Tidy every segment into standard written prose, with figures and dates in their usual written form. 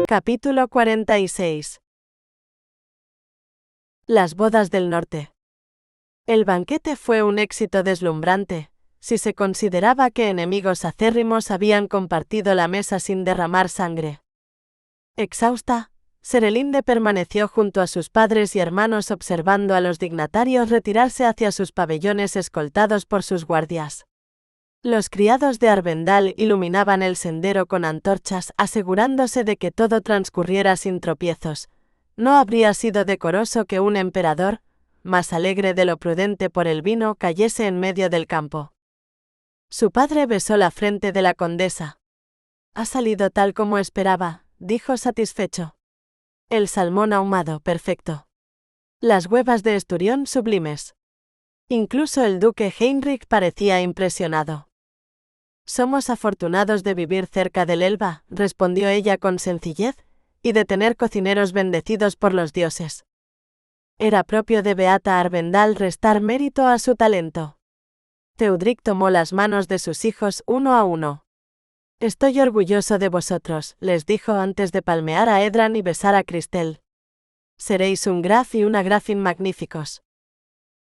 Capítulo 46. Las bodas del norte. El banquete fue un éxito deslumbrante, si se consideraba que enemigos acérrimos habían compartido la mesa sin derramar sangre. Exhausta, Serelinde permaneció junto a sus padres y hermanos observando a los dignatarios retirarse hacia sus pabellones escoltados por sus guardias. Los criados de Arvendal iluminaban el sendero con antorchas, asegurándose de que todo transcurriera sin tropiezos. No habría sido decoroso que un emperador, más alegre de lo prudente por el vino, cayese en medio del campo. Su padre besó la frente de la condesa. «Ha salido tal como esperaba», dijo satisfecho. «El salmón ahumado, perfecto. Las huevas de esturión sublimes». Incluso el duque Heinrich parecía impresionado. «Somos afortunados de vivir cerca del Elba», respondió ella con sencillez, «y de tener cocineros bendecidos por los dioses». Era propio de Beata Arvendal restar mérito a su talento. Teudric tomó las manos de sus hijos uno a uno. «Estoy orgulloso de vosotros», les dijo antes de palmear a Edran y besar a Cristel. «Seréis un Graf y una Grafin magníficos».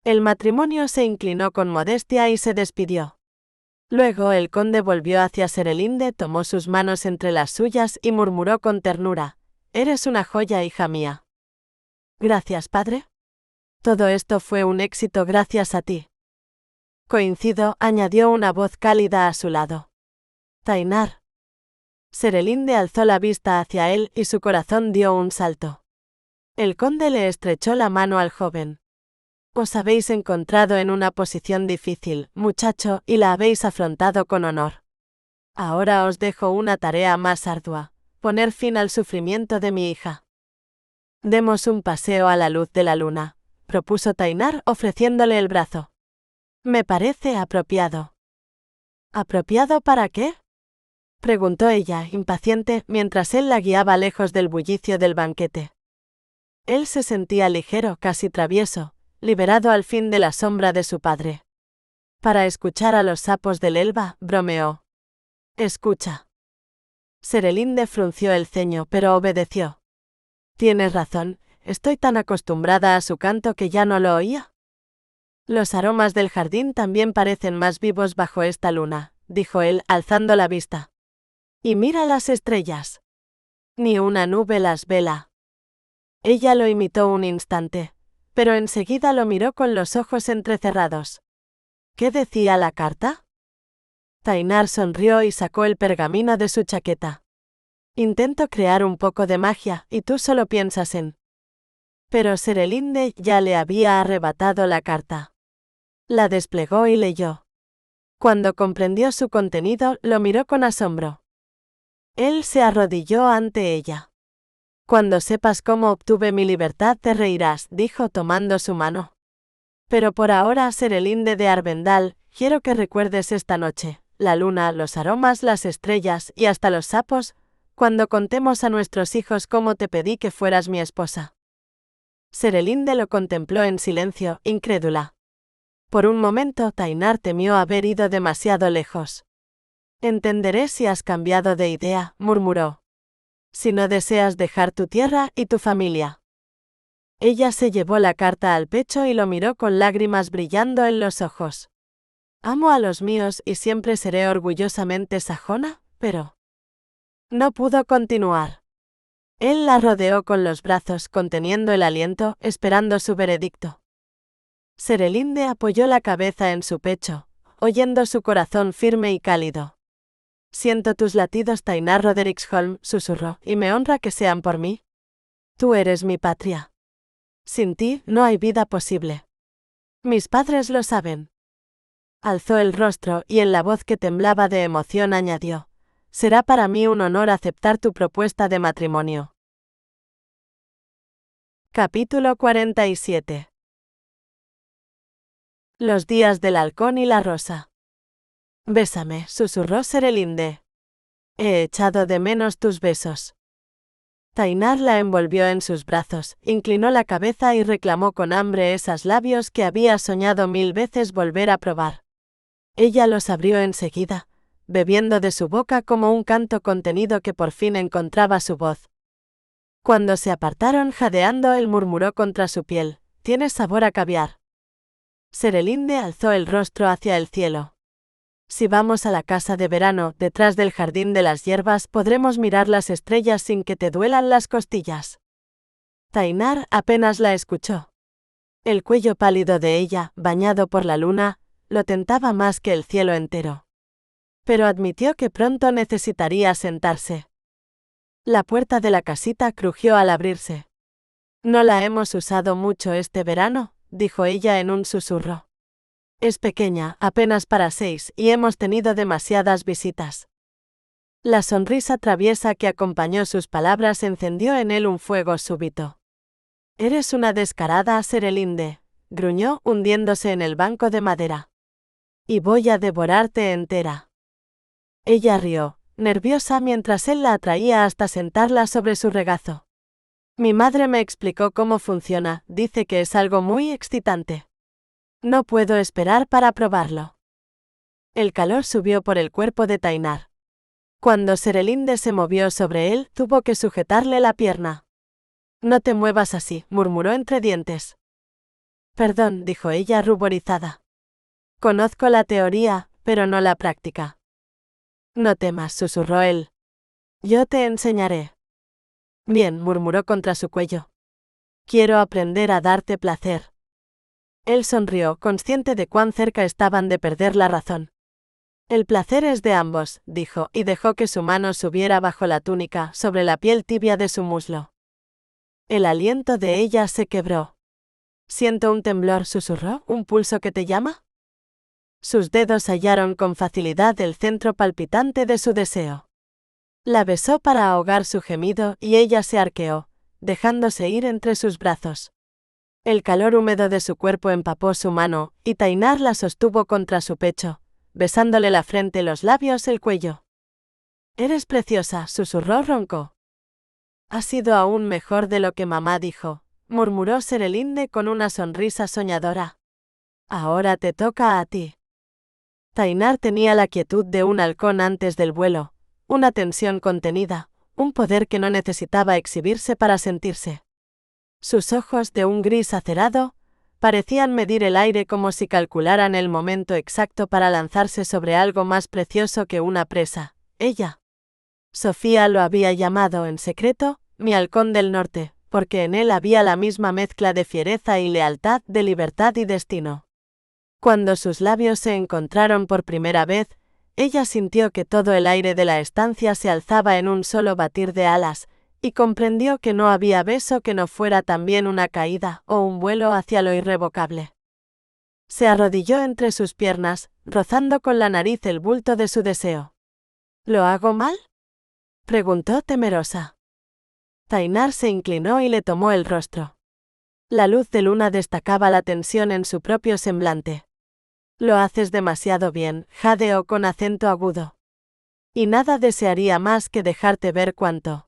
El matrimonio se inclinó con modestia y se despidió. Luego el conde volvió hacia Serelinde, tomó sus manos entre las suyas y murmuró con ternura: «Eres una joya, hija mía». «Gracias, padre. Todo esto fue un éxito gracias a ti». «Coincido», añadió una voz cálida a su lado. «Tainar». Serelinde alzó la vista hacia él y su corazón dio un salto. El conde le estrechó la mano al joven. «Os habéis encontrado en una posición difícil, muchacho, y la habéis afrontado con honor. Ahora os dejo una tarea más ardua: poner fin al sufrimiento de mi hija». «Demos un paseo a la luz de la luna», propuso Tainar ofreciéndole el brazo. «Me parece apropiado». «¿Apropiado para qué?», preguntó ella, impaciente, mientras él la guiaba lejos del bullicio del banquete. Él se sentía ligero, casi travieso, liberado al fin de la sombra de su padre. «Para escuchar a los sapos del Elba», bromeó. «Escucha». Serelinde frunció el ceño, pero obedeció. «Tienes razón, estoy tan acostumbrada a su canto que ya no lo oía». «Los aromas del jardín también parecen más vivos bajo esta luna», dijo él, alzando la vista. «Y mira las estrellas. Ni una nube las vela». Ella lo imitó un instante, pero enseguida lo miró con los ojos entrecerrados. «¿Qué decía la carta?». Tainar sonrió y sacó el pergamino de su chaqueta. «Intento crear un poco de magia, y tú solo piensas en». Pero Serelinde ya le había arrebatado la carta. La desplegó y leyó. Cuando comprendió su contenido, lo miró con asombro. Él se arrodilló ante ella. «Cuando sepas cómo obtuve mi libertad te reirás», dijo tomando su mano. «Pero por ahora, Serelinde de Arvendal, quiero que recuerdes esta noche, la luna, los aromas, las estrellas y hasta los sapos, cuando contemos a nuestros hijos cómo te pedí que fueras mi esposa». Serelinde lo contempló en silencio, incrédula. Por un momento Tainar temió haber ido demasiado lejos. «Entenderé si has cambiado de idea», murmuró. «Si no deseas dejar tu tierra y tu familia». Ella se llevó la carta al pecho y lo miró con lágrimas brillando en los ojos. «Amo a los míos y siempre seré orgullosamente sajona, pero…». No pudo continuar. Él la rodeó con los brazos, conteniendo el aliento, esperando su veredicto. Serelinde apoyó la cabeza en su pecho, oyendo su corazón firme y cálido. «Siento tus latidos, Tainar Rodericksholm», susurró, «y me honra que sean por mí. Tú eres mi patria. Sin ti no hay vida posible. Mis padres lo saben». Alzó el rostro y en la voz que temblaba de emoción añadió: «Será para mí un honor aceptar tu propuesta de matrimonio». Capítulo 47. Los días del halcón y la rosa. «Bésame», susurró Serelinde. «He echado de menos tus besos». Tainar la envolvió en sus brazos, inclinó la cabeza y reclamó con hambre esos labios que había soñado 1000 veces volver a probar. Ella los abrió enseguida, bebiendo de su boca como un canto contenido que por fin encontraba su voz. Cuando se apartaron jadeando, él murmuró contra su piel: «Tienes sabor a caviar». Serelinde alzó el rostro hacia el cielo. «Si vamos a la casa de verano, detrás del jardín de las hierbas, podremos mirar las estrellas sin que te duelan las costillas». Tainar apenas la escuchó. El cuello pálido de ella, bañado por la luna, lo tentaba más que el cielo entero. Pero admitió que pronto necesitaría sentarse. La puerta de la casita crujió al abrirse. «No la hemos usado mucho este verano», dijo ella en un susurro. «Es pequeña, apenas para 6, y hemos tenido demasiadas visitas». La sonrisa traviesa que acompañó sus palabras encendió en él un fuego súbito. «Eres una descarada, Serelinde», gruñó, hundiéndose en el banco de madera. «Y voy a devorarte entera». Ella rió, nerviosa, mientras él la atraía hasta sentarla sobre su regazo. «Mi madre me explicó cómo funciona, dice que es algo muy excitante. No puedo esperar para probarlo». El calor subió por el cuerpo de Tainar. Cuando Serelinde se movió sobre él, tuvo que sujetarle la pierna. «No te muevas así», murmuró entre dientes. «Perdón», dijo ella ruborizada. «Conozco la teoría, pero no la práctica». «No temas», susurró él. «Yo te enseñaré». «Bien», murmuró contra su cuello. «Quiero aprender a darte placer». Él sonrió, consciente de cuán cerca estaban de perder la razón. «El placer es de ambos», dijo, y dejó que su mano subiera bajo la túnica, sobre la piel tibia de su muslo. El aliento de ella se quebró. «Siento un temblor», susurró, «¿un pulso que te llama?» Sus dedos hallaron con facilidad el centro palpitante de su deseo. La besó para ahogar su gemido y ella se arqueó, dejándose ir entre sus brazos. El calor húmedo de su cuerpo empapó su mano, y Tainar la sostuvo contra su pecho, besándole la frente, los labios, el cuello. «Eres preciosa», susurró ronco. «Ha sido aún mejor de lo que mamá dijo», murmuró Serelinde con una sonrisa soñadora. «Ahora te toca a ti». Tainar tenía la quietud de un halcón antes del vuelo, una tensión contenida, un poder que no necesitaba exhibirse para sentirse. Sus ojos, de un gris acerado, parecían medir el aire como si calcularan el momento exacto para lanzarse sobre algo más precioso que una presa, ella. Sofía lo había llamado en secreto «mi halcón del norte», porque en él había la misma mezcla de fiereza y lealtad, de libertad y destino. Cuando sus labios se encontraron por primera vez, ella sintió que todo el aire de la estancia se alzaba en un solo batir de alas, y comprendió que no había beso que no fuera también una caída o un vuelo hacia lo irrevocable. Se arrodilló entre sus piernas, rozando con la nariz el bulto de su deseo. «¿Lo hago mal?», preguntó temerosa. Tainar se inclinó y le tomó el rostro. La luz de luna destacaba la tensión en su propio semblante. «Lo haces demasiado bien», jadeó con acento agudo. «Y nada desearía más que dejarte ver cuánto.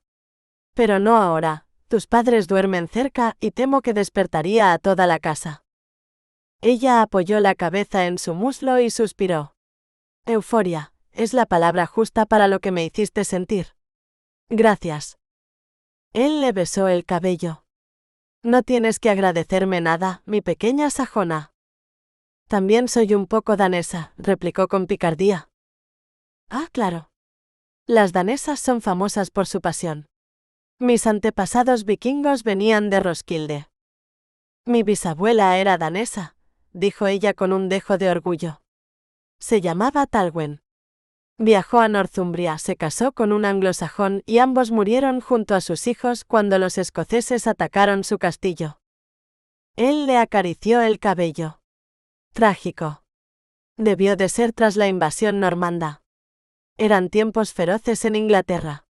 Pero no ahora, tus padres duermen cerca y temo que despertaría a toda la casa». Ella apoyó la cabeza en su muslo y suspiró. «Euforia, es la palabra justa para lo que me hiciste sentir». «Gracias». Él le besó el cabello. «No tienes que agradecerme nada, mi pequeña sajona». «También soy un poco danesa», replicó con picardía. «Ah, claro. Las danesas son famosas por su pasión. Mis antepasados vikingos venían de Roskilde». «Mi bisabuela era danesa», dijo ella con un dejo de orgullo. «Se llamaba Talwen. Viajó a Northumbria, se casó con un anglosajón y ambos murieron junto a sus hijos cuando los escoceses atacaron su castillo». Él le acarició el cabello. «Trágico. Debió de ser tras la invasión normanda. Eran tiempos feroces en Inglaterra.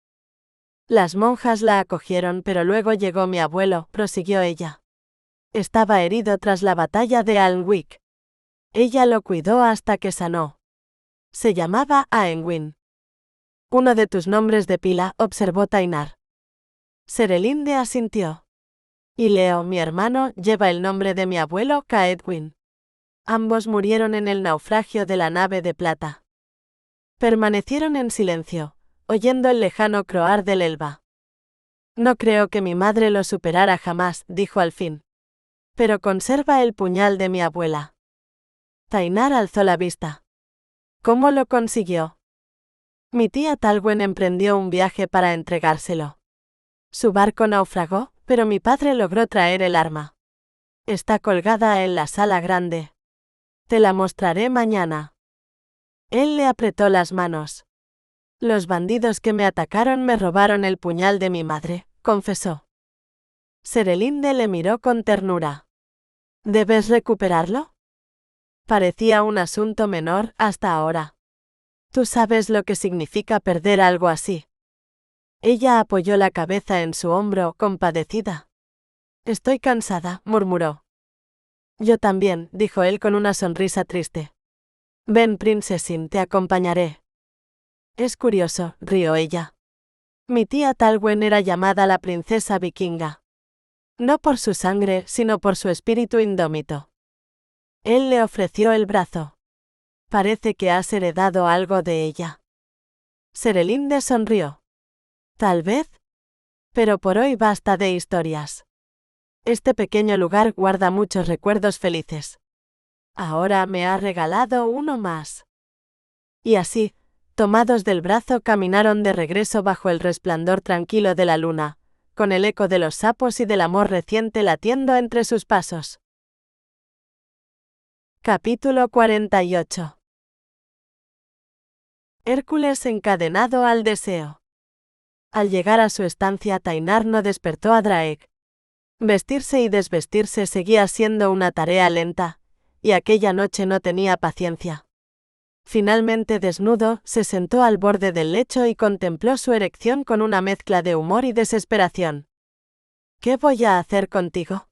Las monjas la acogieron, pero luego llegó mi abuelo», prosiguió ella. «Estaba herido tras la batalla de Alnwick. Ella lo cuidó hasta que sanó. Se llamaba Aenwin». «Uno de tus nombres de pila», observó Tainar. Serelinde asintió. «Y Leo, mi hermano, lleva el nombre de mi abuelo, Caedwin. Ambos murieron en el naufragio de la nave de plata». Permanecieron en silencio, oyendo el lejano croar del Elba. No creo que mi madre lo superara jamás, dijo al fin. Pero conserva el puñal de mi abuela. Tainar alzó la vista. ¿Cómo lo consiguió? Mi tía Talwen emprendió un viaje para entregárselo. Su barco naufragó, pero mi padre logró traer el arma. Está colgada en la sala grande. Te la mostraré mañana. Él le apretó las manos. Los bandidos que me atacaron me robaron el puñal de mi madre, confesó. Serelinde le miró con ternura. ¿Debes recuperarlo? Parecía un asunto menor hasta ahora. Tú sabes lo que significa perder algo así. Ella apoyó la cabeza en su hombro, compadecida. Estoy cansada, murmuró. Yo también, dijo él con una sonrisa triste. Ven, Princesin, te acompañaré. Es curioso, rió ella. Mi tía Talwen era llamada la princesa vikinga. No por su sangre, sino por su espíritu indómito. Él le ofreció el brazo. Parece que has heredado algo de ella. Serelinde sonrió. Tal vez. Pero por hoy basta de historias. Este pequeño lugar guarda muchos recuerdos felices. Ahora me ha regalado uno más. Y así, tomados del brazo, caminaron de regreso bajo el resplandor tranquilo de la luna, con el eco de los sapos y del amor reciente latiendo entre sus pasos. Capítulo 48. Hércules encadenado al deseo. Al llegar a su estancia, Tainar no despertó a Draek. Vestirse y desvestirse seguía siendo una tarea lenta, y aquella noche no tenía paciencia. Finalmente desnudo, se sentó al borde del lecho y contempló su erección con una mezcla de humor y desesperación. ¿Qué voy a hacer contigo?,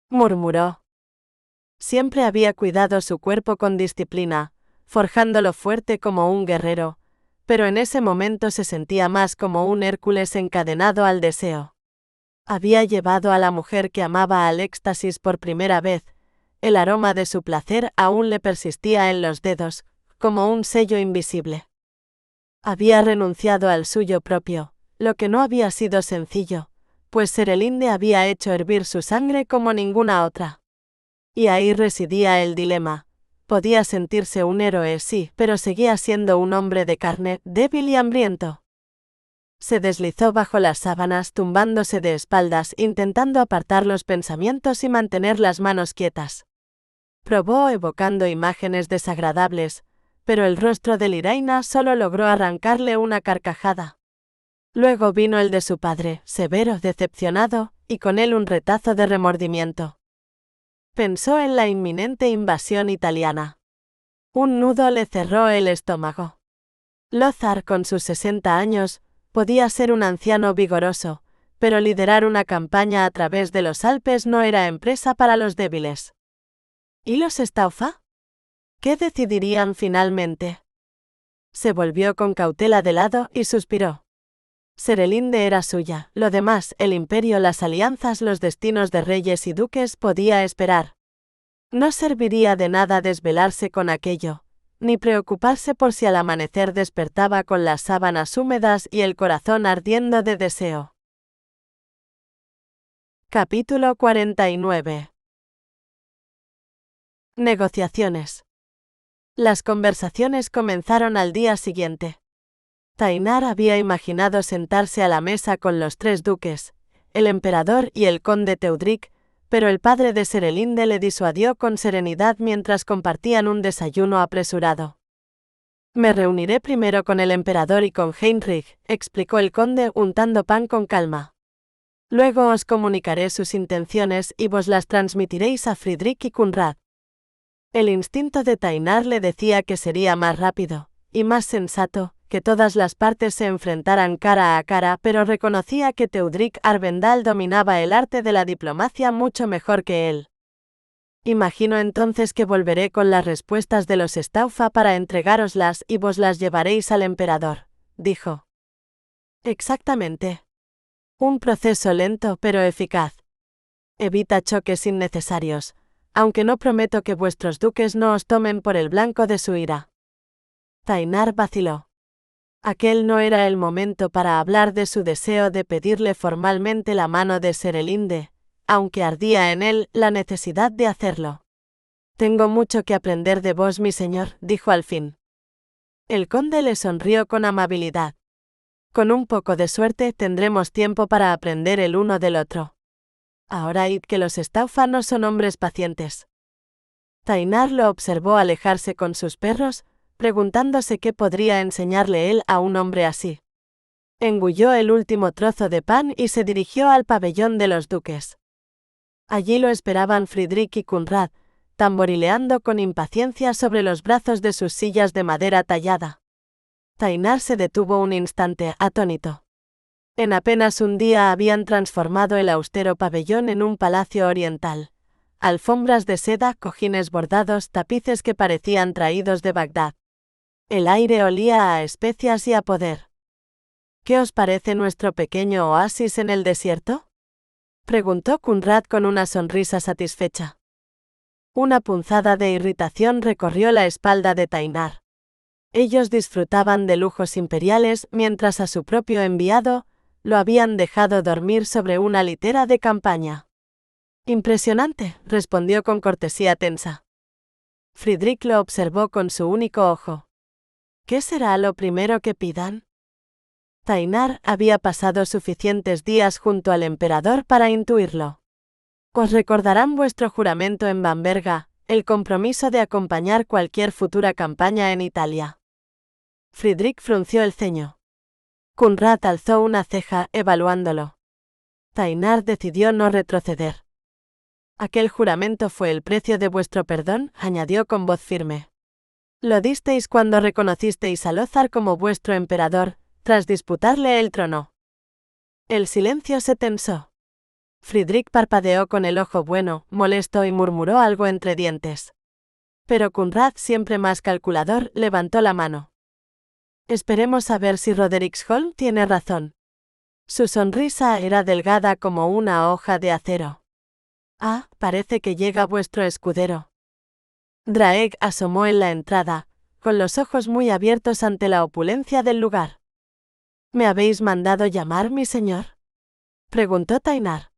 murmuró. Siempre había cuidado su cuerpo con disciplina, forjándolo fuerte como un guerrero, pero en ese momento se sentía más como un Hércules encadenado al deseo. Había llevado a la mujer que amaba al éxtasis por primera vez. El aroma de su placer aún le persistía en los dedos, como un sello invisible. Había renunciado al suyo propio, lo que no había sido sencillo, pues Serelinde había hecho hervir su sangre como ninguna otra. Y ahí residía el dilema. Podía sentirse un héroe, sí, pero seguía siendo un hombre de carne, débil y hambriento. Se deslizó bajo las sábanas, tumbándose de espaldas, intentando apartar los pensamientos y mantener las manos quietas. Probó evocando imágenes desagradables, pero el rostro de Liraina solo logró arrancarle una carcajada. Luego vino el de su padre, severo, decepcionado, y con él un retazo de remordimiento. Pensó en la inminente invasión italiana. Un nudo le cerró el estómago. Lothar, con sus 60 años, podía ser un anciano vigoroso, pero liderar una campaña a través de los Alpes no era empresa para los débiles. ¿Y los Staufa? ¿Qué decidirían finalmente? Se volvió con cautela de lado y suspiró. Serelinde era suya, lo demás, el imperio, las alianzas, los destinos de reyes y duques, podía esperar. No serviría de nada desvelarse con aquello, ni preocuparse por si al amanecer despertaba con las sábanas húmedas y el corazón ardiendo de deseo. Capítulo 49. Negociaciones. Las conversaciones comenzaron al día siguiente. Tainar había imaginado sentarse a la mesa con los 3 duques, el emperador y el conde Teudric, pero el padre de Serelinde le disuadió con serenidad mientras compartían un desayuno apresurado. Me reuniré primero con el emperador y con Heinrich, explicó el conde untando pan con calma. Luego os comunicaré sus intenciones y vos las transmitiréis a Friedrich y Kunrad. El instinto de Tainar le decía que sería más rápido, y más sensato, que todas las partes se enfrentaran cara a cara, pero reconocía que Teudric Arvendal dominaba el arte de la diplomacia mucho mejor que él. Imagino entonces que volveré con las respuestas de los Staufa para entregároslas y vos las llevaréis al emperador, dijo. Exactamente. Un proceso lento pero eficaz. Evita choques innecesarios, aunque no prometo que vuestros duques no os tomen por el blanco de su ira. Tainar vaciló. Aquel no era el momento para hablar de su deseo de pedirle formalmente la mano de Serelinde, aunque ardía en él la necesidad de hacerlo. «Tengo mucho que aprender de vos, mi señor», dijo al fin. El conde le sonrió con amabilidad. «Con un poco de suerte tendremos tiempo para aprender el uno del otro. Ahora id, que los Staufa no son hombres pacientes». Tainar lo observó alejarse con sus perros, preguntándose qué podría enseñarle él a un hombre así. Engulló el último trozo de pan y se dirigió al pabellón de los duques. Allí lo esperaban Friedrich y Conrad, tamborileando con impaciencia sobre los brazos de sus sillas de madera tallada. Tainar se detuvo un instante, atónito. En apenas un día habían transformado el austero pabellón en un palacio oriental. Alfombras de seda, cojines bordados, tapices que parecían traídos de Bagdad. El aire olía a especias y a poder. «¿Qué os parece nuestro pequeño oasis en el desierto?», preguntó Conrad con una sonrisa satisfecha. Una punzada de irritación recorrió la espalda de Tainar. Ellos disfrutaban de lujos imperiales mientras a su propio enviado lo habían dejado dormir sobre una litera de campaña. «Impresionante», respondió con cortesía tensa. Friedrich lo observó con su único ojo. «¿Qué será lo primero que pidan?». Tainar había pasado suficientes días junto al emperador para intuirlo. «Os recordarán vuestro juramento en Bamberga, el compromiso de acompañar cualquier futura campaña en Italia». Friedrich frunció el ceño. Conrad alzó una ceja, evaluándolo. Tainar decidió no retroceder. «Aquel juramento fue el precio de vuestro perdón», añadió con voz firme. «Lo disteis cuando reconocisteis a Lothar como vuestro emperador, tras disputarle el trono». El silencio se tensó. Friedrich parpadeó con el ojo bueno, molesto, y murmuró algo entre dientes. Pero Conrad, siempre más calculador, levantó la mano. «Esperemos a ver si Rodericksholm tiene razón». Su sonrisa era delgada como una hoja de acero. «Ah, parece que llega vuestro escudero». Draeg asomó en la entrada, con los ojos muy abiertos ante la opulencia del lugar. «¿Me habéis mandado llamar, mi señor?», preguntó Tainar.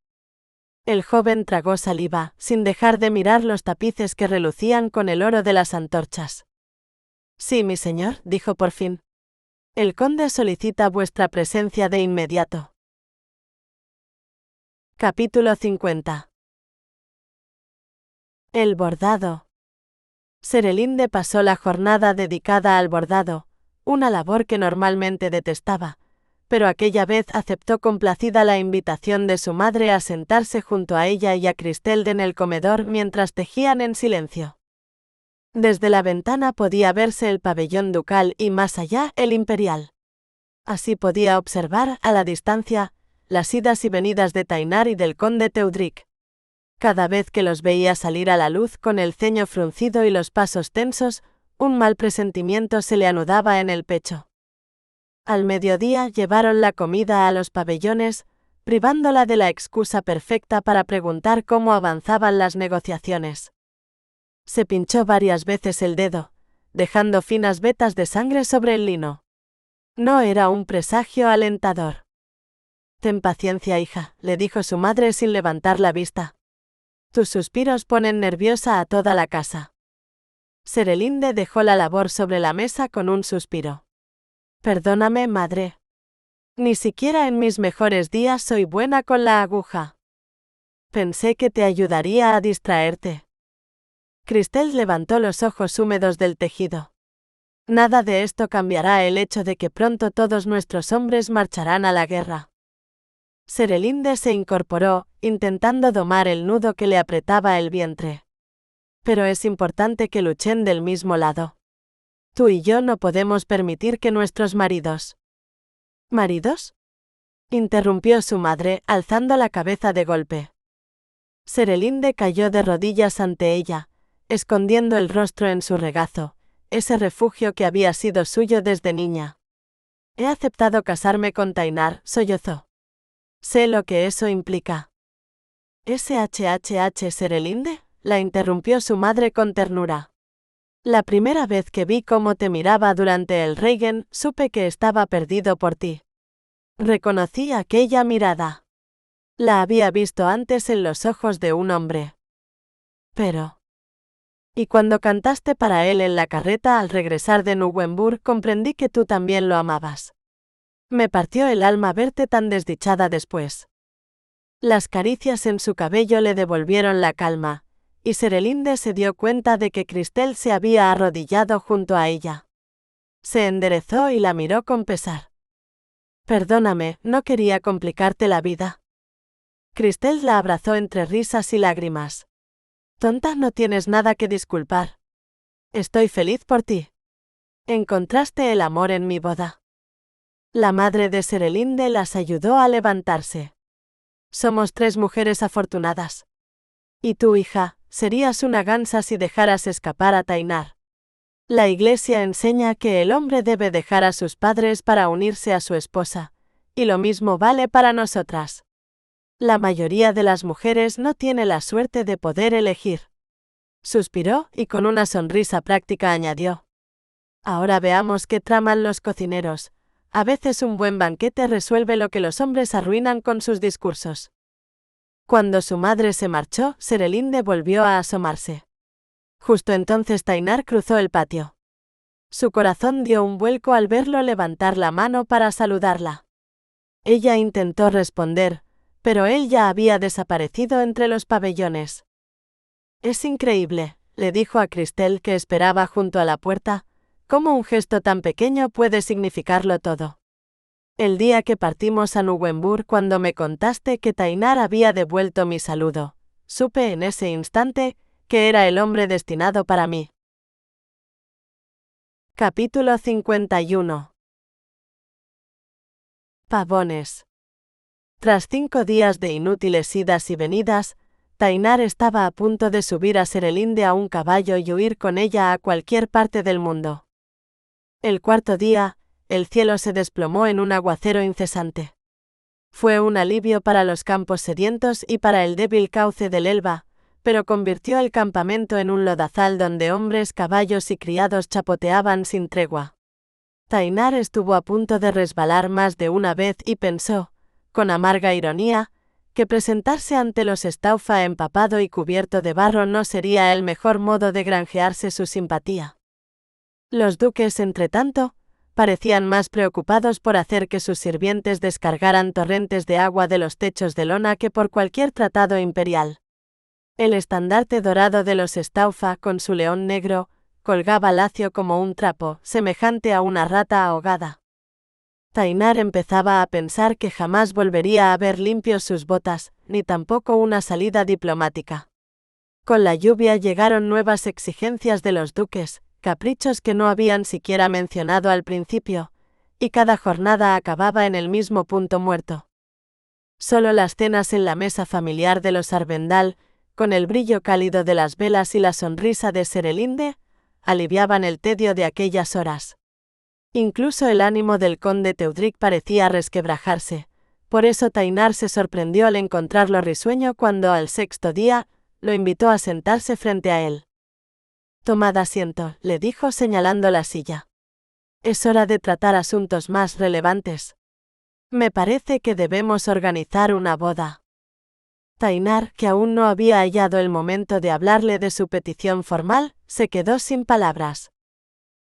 El joven tragó saliva, sin dejar de mirar los tapices que relucían con el oro de las antorchas. «Sí, mi señor», dijo por fin. «El conde solicita vuestra presencia de inmediato». Capítulo 50. El bordado. Serelinde pasó la jornada dedicada al bordado, una labor que normalmente detestaba, pero aquella vez aceptó complacida la invitación de su madre a sentarse junto a ella y a Christelde en el comedor mientras tejían en silencio. Desde la ventana podía verse el pabellón ducal y más allá el imperial. Así podía observar, a la distancia, las idas y venidas de Tainar y del conde Teudric. Cada vez que los veía salir a la luz con el ceño fruncido y los pasos tensos, un mal presentimiento se le anudaba en el pecho. Al mediodía llevaron la comida a los pabellones, privándola de la excusa perfecta para preguntar cómo avanzaban las negociaciones. Se pinchó varias veces el dedo, dejando finas vetas de sangre sobre el lino. No era un presagio alentador. «Ten paciencia, hija», le dijo su madre sin levantar la vista. «Tus suspiros ponen nerviosa a toda la casa». Serelinde dejó la labor sobre la mesa con un suspiro. «Perdóname, madre. Ni siquiera en mis mejores días soy buena con la aguja. Pensé que te ayudaría a distraerte». Christelle levantó los ojos húmedos del tejido. «Nada de esto cambiará el hecho de que pronto todos nuestros hombres marcharán a la guerra». Serelinde se incorporó, intentando domar el nudo que le apretaba el vientre. «Pero es importante que luchen del mismo lado. Tú y yo no podemos permitir que nuestros maridos». «¿Maridos?», interrumpió su madre, alzando la cabeza de golpe. Serelinde cayó de rodillas ante ella, escondiendo el rostro en su regazo, ese refugio que había sido suyo desde niña. «He aceptado casarme con Tainar», sollozó. «Sé lo que eso implica». «SHHH Serelinde», la interrumpió su madre con ternura. La primera vez que vi cómo te miraba durante el Reigen, supe que estaba perdido por ti. Reconocí aquella mirada. La había visto antes en los ojos de un hombre. Pero... Y cuando cantaste para él en la carreta al regresar de Nuremberg, comprendí que tú también lo amabas. Me partió el alma verte tan desdichada después. Las caricias en su cabello le devolvieron la calma, y Serelinde se dio cuenta de que Cristel se había arrodillado junto a ella. Se enderezó y la miró con pesar. Perdóname, no quería complicarte la vida. Cristel la abrazó entre risas y lágrimas. Tonta, no tienes nada que disculpar. Estoy feliz por ti. Encontraste el amor en mi boda. La madre de Serelinde las ayudó a levantarse. Somos 3 mujeres afortunadas. Y tú, hija, serías una gansa si dejaras escapar a Tainar. La Iglesia enseña que el hombre debe dejar a sus padres para unirse a su esposa, y lo mismo vale para nosotras. La mayoría de las mujeres no tiene la suerte de poder elegir. Suspiró y con una sonrisa práctica añadió. Ahora veamos qué traman los cocineros. A veces un buen banquete resuelve lo que los hombres arruinan con sus discursos. Cuando su madre se marchó, Serelinde volvió a asomarse. Justo entonces Tainar cruzó el patio. Su corazón dio un vuelco al verlo levantar la mano para saludarla. Ella intentó responder, pero él ya había desaparecido entre los pabellones. Es increíble, le dijo a Cristel, que esperaba junto a la puerta, cómo un gesto tan pequeño puede significarlo todo. El día que partimos a Nuremberg, cuando me contaste que Tainar había devuelto mi saludo, supe en ese instante que era el hombre destinado para mí. Capítulo 51. Pavones. Tras 5 días de inútiles idas y venidas, Tainar estaba a punto de subir a Serelinde a un caballo y huir con ella a cualquier parte del mundo. El 4.º día, el cielo se desplomó en un aguacero incesante. Fue un alivio para los campos sedientos y para el débil cauce del Elba, pero convirtió el campamento en un lodazal donde hombres, caballos y criados chapoteaban sin tregua. Tainar estuvo a punto de resbalar más de una vez y pensó, con amarga ironía, que presentarse ante los Staufa empapado y cubierto de barro no sería el mejor modo de granjearse su simpatía. Los duques, entretanto, parecían más preocupados por hacer que sus sirvientes descargaran torrentes de agua de los techos de lona que por cualquier tratado imperial. El estandarte dorado de los Staufa, con su león negro, colgaba lacio como un trapo, semejante a una rata ahogada. Tainar empezaba a pensar que jamás volvería a ver limpios sus botas, ni tampoco una salida diplomática. Con la lluvia llegaron nuevas exigencias de los duques, caprichos que no habían siquiera mencionado al principio, y cada jornada acababa en el mismo punto muerto. Solo las cenas en la mesa familiar de los Arvendal, con el brillo cálido de las velas y la sonrisa de Serelinde, aliviaban el tedio de aquellas horas. Incluso el ánimo del conde Teudric parecía resquebrajarse, por eso Tainar se sorprendió al encontrarlo risueño cuando al 6.º día lo invitó a sentarse frente a él. Tomad asiento, le dijo señalando la silla. Es hora de tratar asuntos más relevantes. Me parece que debemos organizar una boda. Tainar, que aún no había hallado el momento de hablarle de su petición formal, se quedó sin palabras.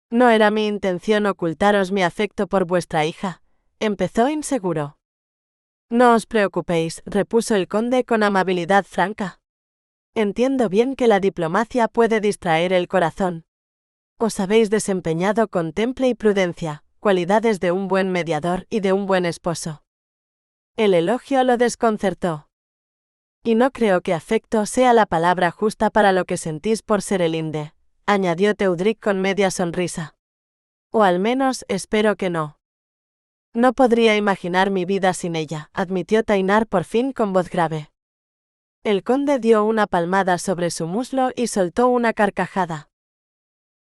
No era mi intención ocultaros mi afecto por vuestra hija, empezó inseguro. No os preocupéis, repuso el conde con amabilidad franca. Entiendo bien que la diplomacia puede distraer el corazón. Os habéis desempeñado con temple y prudencia, cualidades de un buen mediador y de un buen esposo. El elogio lo desconcertó. Y no creo que afecto sea la palabra justa para lo que sentís por Serelinde, añadió Teudric con media sonrisa. O al menos espero que no. No podría imaginar mi vida sin ella, admitió Tainar por fin con voz grave. El conde dio una palmada sobre su muslo y soltó una carcajada.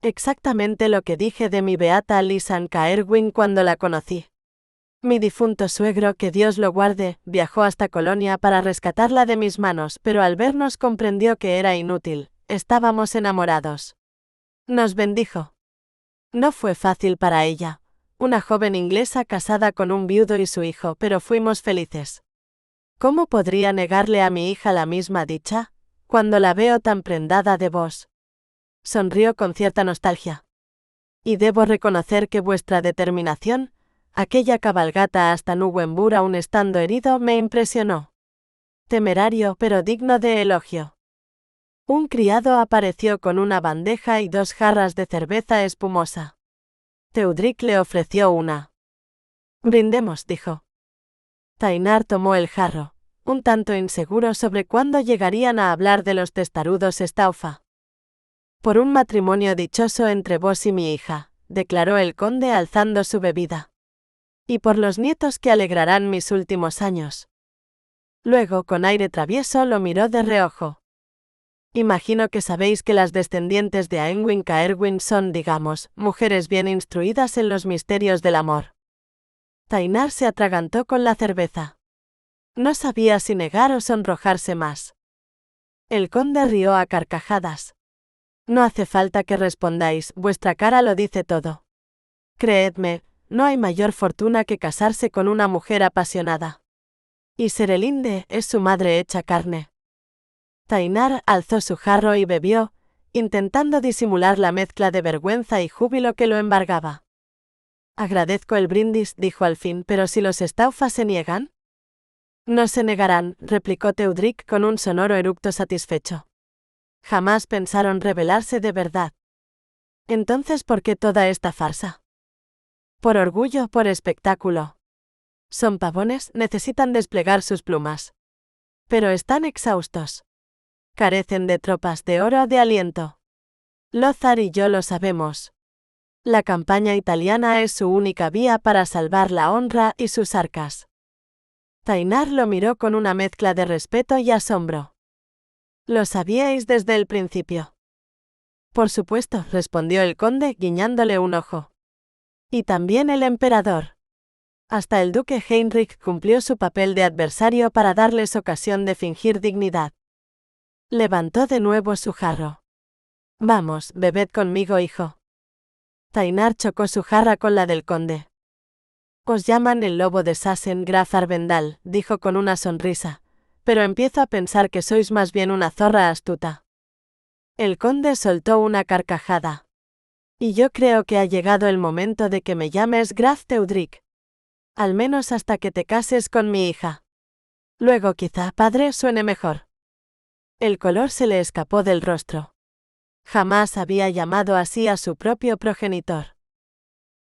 Exactamente lo que dije de mi beata Lisan Caerwin cuando la conocí. Mi difunto suegro, que Dios lo guarde, viajó hasta Colonia para rescatarla de mis manos, pero al vernos comprendió que era inútil, estábamos enamorados. Nos bendijo. No fue fácil para ella, una joven inglesa casada con un viudo y su hijo, pero fuimos felices. ¿Cómo podría negarle a mi hija la misma dicha, cuando la veo tan prendada de vos? Sonrió con cierta nostalgia. Y debo reconocer que vuestra determinación, aquella cabalgata hasta Nuremberg aún estando herido, me impresionó. Temerario pero digno de elogio. Un criado apareció con una bandeja y 2 jarras de cerveza espumosa. Teudrik le ofreció una. Brindemos, dijo. Tainar tomó el jarro, un tanto inseguro sobre cuándo llegarían a hablar de los testarudos Staufa. Por un matrimonio dichoso entre vos y mi hija, declaró el conde alzando su bebida. Y por los nietos que alegrarán mis últimos años. Luego, con aire travieso, lo miró de reojo. Imagino que sabéis que las descendientes de Aenwin Caerwin son, digamos, mujeres bien instruidas en los misterios del amor. Tainar se atragantó con la cerveza. No sabía si negar o sonrojarse más. El conde rió a carcajadas. No hace falta que respondáis, vuestra cara lo dice todo. Creedme, no hay mayor fortuna que casarse con una mujer apasionada. Y Serelinde es su madre hecha carne. Tainar alzó su jarro y bebió, intentando disimular la mezcla de vergüenza y júbilo que lo embargaba. Agradezco el brindis, dijo al fin, pero si los Staufa se niegan. No se negarán, replicó Teudrik con un sonoro eructo satisfecho. Jamás pensaron rebelarse de verdad. Entonces, ¿por qué toda esta farsa? Por orgullo, por espectáculo. Son pavones, necesitan desplegar sus plumas. Pero están exhaustos. Carecen de tropas, de oro, de aliento. Lothar y yo lo sabemos. La campaña italiana es su única vía para salvar la honra y sus arcas. Tainar lo miró con una mezcla de respeto y asombro. ¿Lo sabíais desde el principio? Por supuesto, respondió el conde, guiñándole un ojo. Y también el emperador. Hasta el duque Heinrich cumplió su papel de adversario para darles ocasión de fingir dignidad. Levantó de nuevo su jarro. Vamos, bebed conmigo, hijo. Tainar chocó su jarra con la del conde. Os llaman el lobo de Sassen, Graf Arvendal, dijo con una sonrisa, pero empiezo a pensar que sois más bien una zorra astuta. El conde soltó una carcajada. Y yo creo que ha llegado el momento de que me llames Graf Teudrik. Al menos hasta que te cases con mi hija. Luego quizá, padre, suene mejor. El color se le escapó del rostro. Jamás había llamado así a su propio progenitor.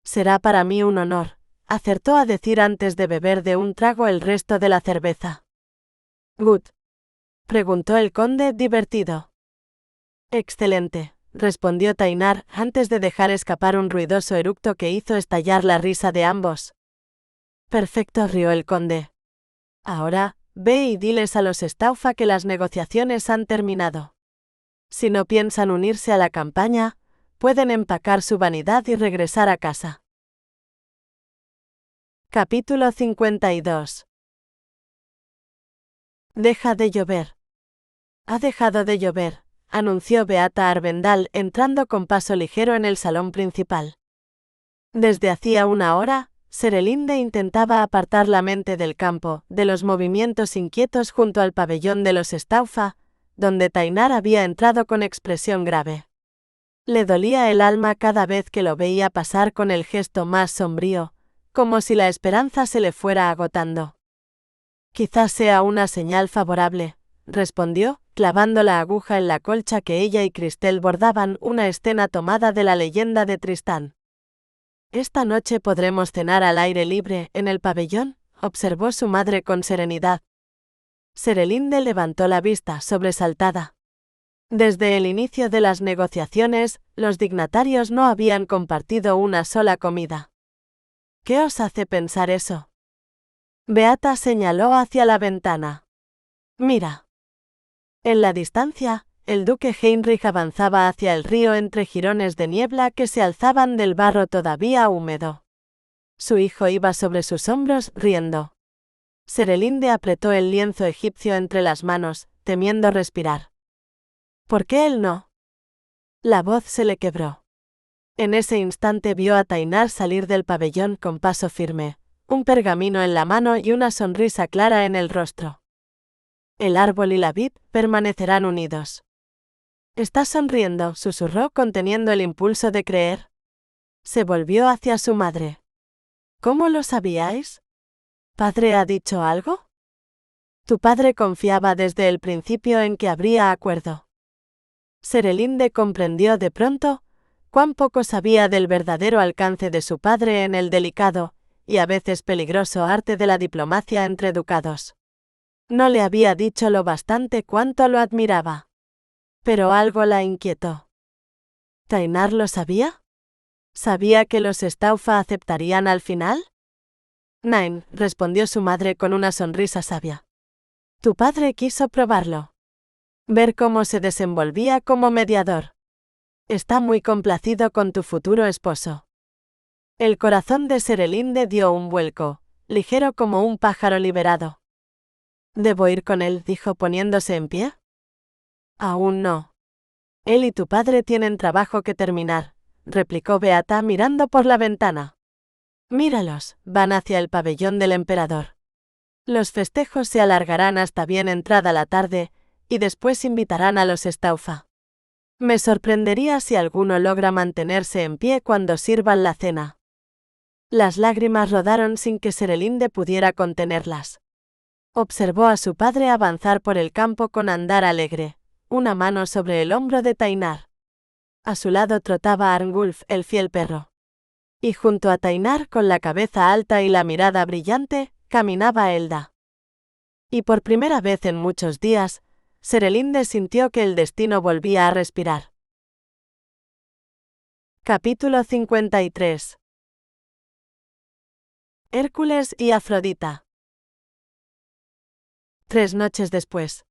Será para mí un honor, acertó a decir antes de beber de un trago el resto de la cerveza. «Good», preguntó el conde, divertido. «Excelente», respondió Tainar, antes de dejar escapar un ruidoso eructo que hizo estallar la risa de ambos. «Perfecto», rió el conde. «Ahora, ve y diles a los Staufa que las negociaciones han terminado. Si no piensan unirse a la campaña, pueden empacar su vanidad y regresar a casa». Capítulo 52. Deja de llover. Ha dejado de llover, anunció Beata Arvendal entrando con paso ligero en el salón principal. Desde hacía una hora, Serelinde intentaba apartar la mente del campo, de los movimientos inquietos junto al pabellón de los Staufa, donde Tainar había entrado con expresión grave. Le dolía el alma cada vez que lo veía pasar con el gesto más sombrío, como si la esperanza se le fuera agotando. «Quizás sea una señal favorable», respondió, clavando la aguja en la colcha que ella y Cristel bordaban, una escena tomada de la leyenda de Tristán. «Esta noche podremos cenar al aire libre, en el pabellón», observó su madre con serenidad. Serelinde levantó la vista, sobresaltada. Desde el inicio de las negociaciones, los dignatarios no habían compartido una sola comida. «¿Qué os hace pensar eso?». Beata señaló hacia la ventana. «Mira». En la distancia, el duque Heinrich avanzaba hacia el río entre jirones de niebla que se alzaban del barro todavía húmedo. Su hijo iba sobre sus hombros, riendo. Serelinde apretó el lienzo egipcio entre las manos, temiendo respirar. «¿Por qué él no?». La voz se le quebró. En ese instante vio a Tainar salir del pabellón con paso firme, un pergamino en la mano y una sonrisa clara en el rostro. El árbol y la vid permanecerán unidos. «Estás sonriendo», susurró conteniendo el impulso de creer. Se volvió hacia su madre. «¿Cómo lo sabíais? ¿Padre ha dicho algo?» «Tu padre confiaba desde el principio en que habría acuerdo». Serelinde comprendió de pronto cuán poco sabía del verdadero alcance de su padre en el delicado y a veces peligroso arte de la diplomacia entre ducados. No le había dicho lo bastante cuánto lo admiraba. Pero algo la inquietó. ¿Tainar lo sabía? ¿Sabía que los Staufa aceptarían al final? Nein, respondió su madre con una sonrisa sabia. Tu padre quiso probarlo. Ver cómo se desenvolvía como mediador. Está muy complacido con tu futuro esposo. El corazón de Serelinde dio un vuelco, ligero como un pájaro liberado. ¿Debo ir con él?, dijo poniéndose en pie. Aún no. Él y tu padre tienen trabajo que terminar, replicó Beata mirando por la ventana. Míralos, van hacia el pabellón del emperador. Los festejos se alargarán hasta bien entrada la tarde, y después invitarán a los Staufa. Me sorprendería si alguno logra mantenerse en pie cuando sirvan la cena. Las lágrimas rodaron sin que Serelinde pudiera contenerlas. Observó a su padre avanzar por el campo con andar alegre, una mano sobre el hombro de Tainar. A su lado trotaba Arngulf, el fiel perro. Y junto a Tainar, con la cabeza alta y la mirada brillante, caminaba Elda. Y por primera vez en muchos días, Serelinde sintió que el destino volvía a respirar. Capítulo 53. Hércules y Afrodita. 3 noches después.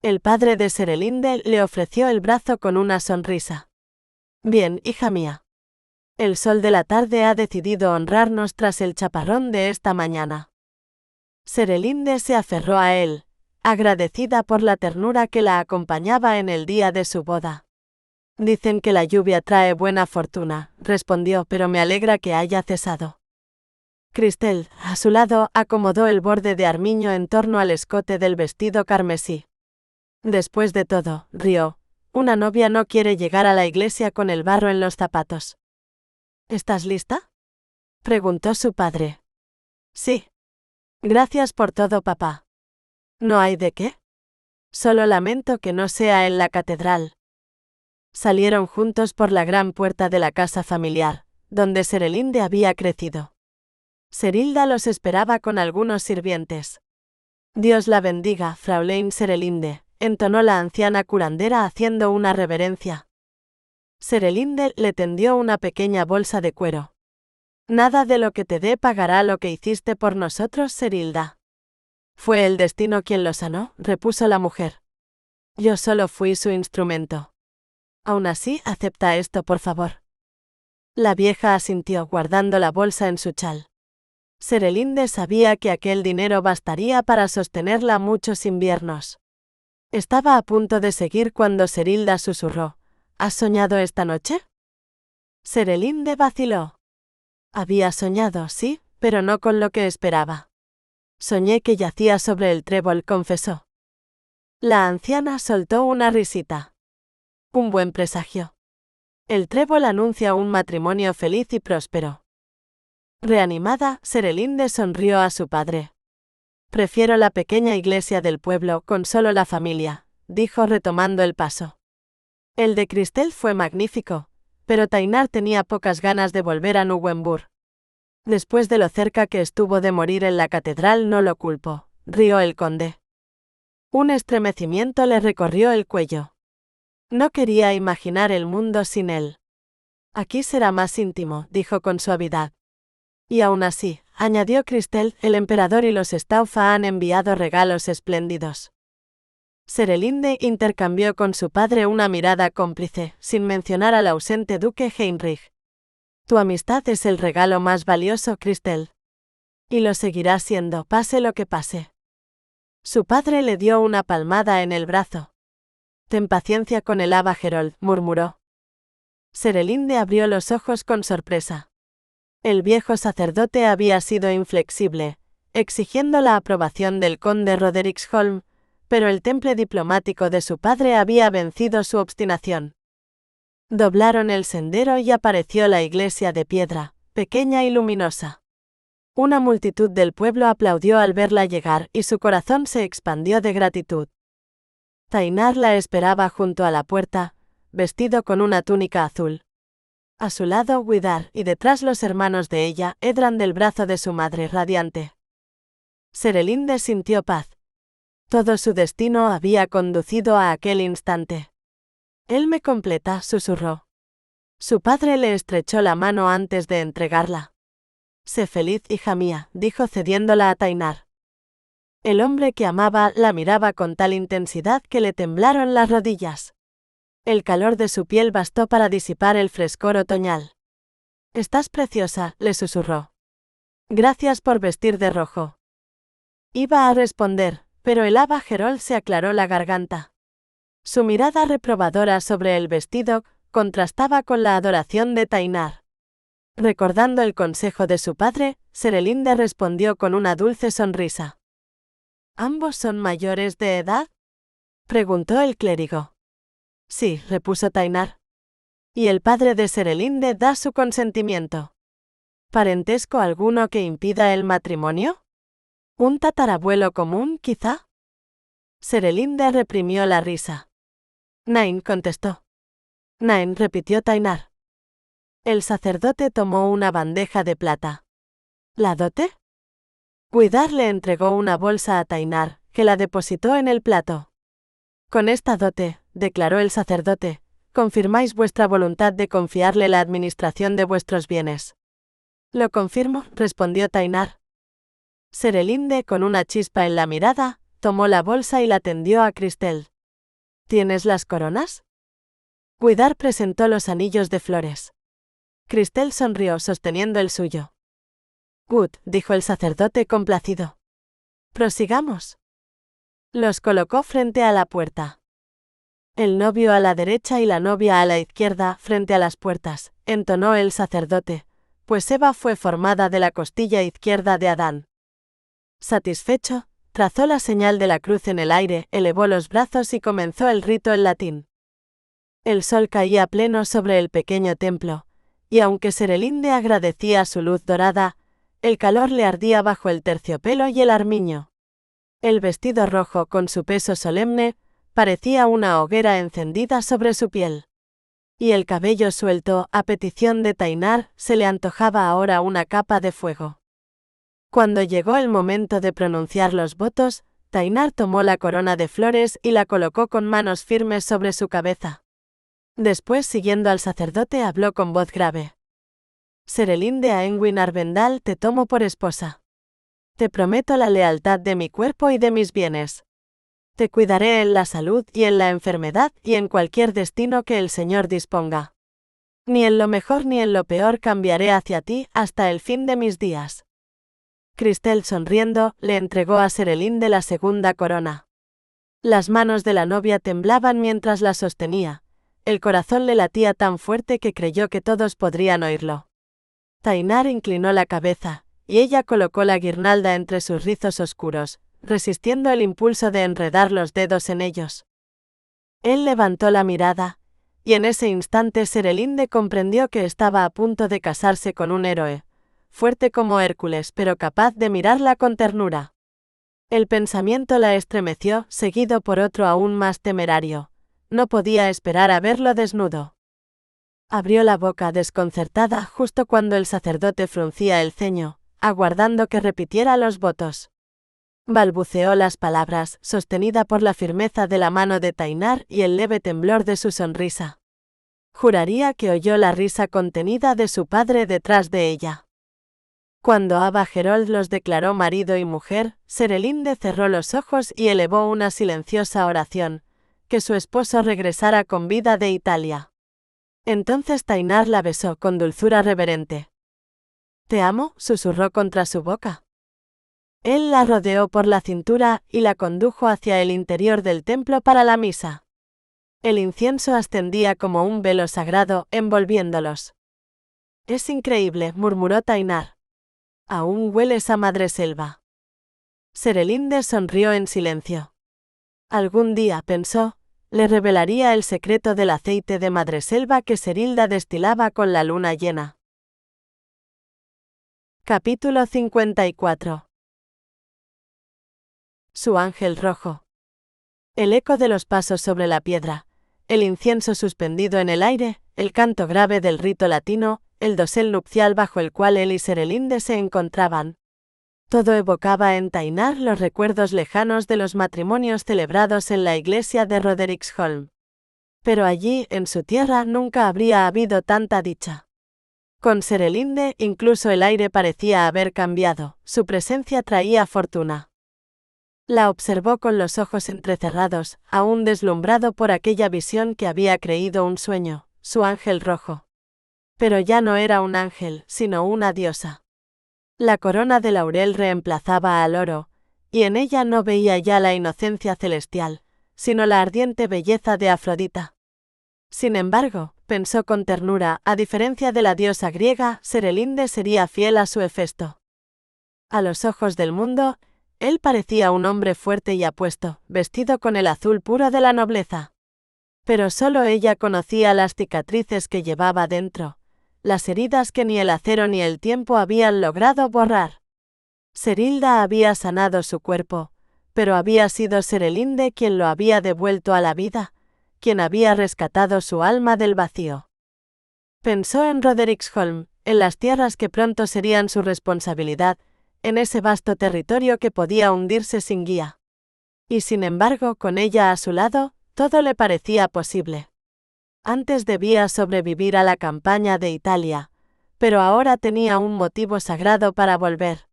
El padre de Serelinde le ofreció el brazo con una sonrisa. Bien, hija mía. El sol de la tarde ha decidido honrarnos tras el chaparrón de esta mañana. Serelinde se aferró a él, agradecida por la ternura que la acompañaba en el día de su boda. Dicen que la lluvia trae buena fortuna, respondió, pero me alegra que haya cesado. Cristel, a su lado, acomodó el borde de armiño en torno al escote del vestido carmesí. Después de todo, rió, una novia no quiere llegar a la iglesia con el barro en los zapatos. ¿Estás lista?, preguntó su padre. Sí. Gracias por todo, papá. ¿No hay de qué? Solo lamento que no sea en la catedral. Salieron juntos por la gran puerta de la casa familiar, donde Serelinde había crecido. Serilda los esperaba con algunos sirvientes. Dios la bendiga, Fraulein Serelinde, entonó la anciana curandera haciendo una reverencia. Serelinde le tendió una pequeña bolsa de cuero. Nada de lo que te dé pagará lo que hiciste por nosotros, Serilda. Fue el destino quien lo sanó, repuso la mujer. Yo solo fui su instrumento. Aún así, acepta esto, por favor. La vieja asintió, guardando la bolsa en su chal. Serelinde sabía que aquel dinero bastaría para sostenerla muchos inviernos. Estaba a punto de seguir cuando Serilda susurró. ¿Has soñado esta noche? Serelinde vaciló. Había soñado, sí, pero no con lo que esperaba. Soñé que yacía sobre el trébol, confesó. La anciana soltó una risita. Un buen presagio. El trébol anuncia un matrimonio feliz y próspero. Reanimada, Serelinde sonrió a su padre. Prefiero la pequeña iglesia del pueblo con solo la familia, dijo retomando el paso. El de Cristel fue magnífico, pero Tainar tenía pocas ganas de volver a Nuremberg. Después de lo cerca que estuvo de morir en la catedral no lo culpo, rió el conde. Un estremecimiento le recorrió el cuello. No quería imaginar el mundo sin él. Aquí será más íntimo, dijo con suavidad. Y aún así, añadió Cristel, el emperador y los Staufa han enviado regalos espléndidos. Serelinde intercambió con su padre una mirada cómplice, sin mencionar al ausente duque Heinrich. Tu amistad es el regalo más valioso, Cristel. Y lo seguirá siendo, pase lo que pase. Su padre le dio una palmada en el brazo. Ten paciencia con el Aba Gerold, murmuró. Serelinde abrió los ojos con sorpresa. El viejo sacerdote había sido inflexible, exigiendo la aprobación del conde Rodericksholm, pero el temple diplomático de su padre había vencido su obstinación. Doblaron el sendero y apareció la iglesia de piedra, pequeña y luminosa. Una multitud del pueblo aplaudió al verla llegar y su corazón se expandió de gratitud. Tainar la esperaba junto a la puerta, vestido con una túnica azul. A su lado Widar y detrás los hermanos de ella, Edran del brazo de su madre radiante. Serelinde sintió paz. Todo su destino había conducido a aquel instante. Él me completa, susurró. Su padre le estrechó la mano antes de entregarla. Sé feliz, hija mía, dijo cediéndola a Tainar. El hombre que amaba la miraba con tal intensidad que le temblaron las rodillas. El calor de su piel bastó para disipar el frescor otoñal. Estás preciosa, le susurró. Gracias por vestir de rojo. Iba a responder, pero el Aba Gerold se aclaró la garganta. Su mirada reprobadora sobre el vestido contrastaba con la adoración de Tainar. Recordando el consejo de su padre, Serelinde respondió con una dulce sonrisa. ¿Ambos son mayores de edad?, preguntó el clérigo. Sí, repuso Tainar. Y el padre de Serelinde da su consentimiento. ¿Parentesco alguno que impida el matrimonio? ¿Un tatarabuelo común, quizá? Serelinde reprimió la risa. Nain, contestó. Nain, repitió Tainar. El sacerdote tomó una bandeja de plata. ¿La dote? Widar le entregó una bolsa a Tainar, que la depositó en el plato. Con esta dote, declaró el sacerdote, confirmáis vuestra voluntad de confiarle la administración de vuestros bienes. Lo confirmo, respondió Tainar. Serelinde, con una chispa en la mirada, tomó la bolsa y la tendió a Cristel. ¿Tienes las coronas? Widar presentó los anillos de flores. Cristel sonrió sosteniendo el suyo. Good, dijo el sacerdote complacido. Prosigamos. Los colocó frente a la puerta. El novio a la derecha y la novia a la izquierda, frente a las puertas, entonó el sacerdote, pues Eva fue formada de la costilla izquierda de Adán. Satisfecho, trazó la señal de la cruz en el aire, elevó los brazos y comenzó el rito en latín. El sol caía pleno sobre el pequeño templo, y aunque Serelinde agradecía su luz dorada, el calor le ardía bajo el terciopelo y el armiño. El vestido rojo, con su peso solemne, parecía una hoguera encendida sobre su piel. Y el cabello suelto, a petición de Tainar, se le antojaba ahora una capa de fuego. Cuando llegó el momento de pronunciar los votos, Tainar tomó la corona de flores y la colocó con manos firmes sobre su cabeza. Después, siguiendo al sacerdote, habló con voz grave. Serelinde a Enwin Arvendal te tomo por esposa. Te prometo la lealtad de mi cuerpo y de mis bienes. Te cuidaré en la salud y en la enfermedad y en cualquier destino que el Señor disponga. Ni en lo mejor ni en lo peor cambiaré hacia ti hasta el fin de mis días. Cristel, sonriendo, le entregó a Serelinde la segunda corona. Las manos de la novia temblaban mientras la sostenía. El corazón le latía tan fuerte que creyó que todos podrían oírlo. Tainar inclinó la cabeza, y ella colocó la guirnalda entre sus rizos oscuros, resistiendo el impulso de enredar los dedos en ellos. Él levantó la mirada, y en ese instante Serelinde comprendió que estaba a punto de casarse con un héroe, fuerte como Hércules pero capaz de mirarla con ternura. El pensamiento la estremeció, seguido por otro aún más temerario. No podía esperar a verlo desnudo. Abrió la boca desconcertada justo cuando el sacerdote fruncía el ceño, aguardando que repitiera los votos. Balbuceó las palabras, sostenida por la firmeza de la mano de Tainar y el leve temblor de su sonrisa. Juraría que oyó la risa contenida de su padre detrás de ella. Cuando Aba Gerold los declaró marido y mujer, Serelinde cerró los ojos y elevó una silenciosa oración, que su esposo regresara con vida de Italia. Entonces Tainar la besó con dulzura reverente. «Te amo», susurró contra su boca. Él la rodeó por la cintura y la condujo hacia el interior del templo para la misa. El incienso ascendía como un velo sagrado, envolviéndolos. «Es increíble», murmuró Tainar. «Aún hueles a madreselva». Serelinde sonrió en silencio. Algún día, pensó, le revelaría el secreto del aceite de madreselva que Serilda destilaba con la luna llena. Capítulo 54. Su ángel rojo. El eco de los pasos sobre la piedra, el incienso suspendido en el aire, el canto grave del rito latino, el dosel nupcial bajo el cual él y Serelinde se encontraban. Todo evocaba en Tainar los recuerdos lejanos de los matrimonios celebrados en la iglesia de Rodericksholm. Pero allí, en su tierra, nunca habría habido tanta dicha. Con Serelinde, incluso el aire parecía haber cambiado, su presencia traía fortuna. La observó con los ojos entrecerrados, aún deslumbrado por aquella visión que había creído un sueño, su ángel rojo. Pero ya no era un ángel, sino una diosa. La corona de laurel reemplazaba al oro, y en ella no veía ya la inocencia celestial, sino la ardiente belleza de Afrodita. Sin embargo, pensó con ternura, a diferencia de la diosa griega, Serelinde sería fiel a su Hefesto. A los ojos del mundo, él parecía un hombre fuerte y apuesto, vestido con el azul puro de la nobleza. Pero solo ella conocía las cicatrices que llevaba dentro, las heridas que ni el acero ni el tiempo habían logrado borrar. Serilda había sanado su cuerpo, pero había sido Serelinde quien lo había devuelto a la vida, quien había rescatado su alma del vacío. Pensó en Rodericksholm, en las tierras que pronto serían su responsabilidad, en ese vasto territorio que podía hundirse sin guía. Y sin embargo, con ella a su lado, todo le parecía posible. Antes debía sobrevivir a la campaña de Italia, pero ahora tenía un motivo sagrado para volver.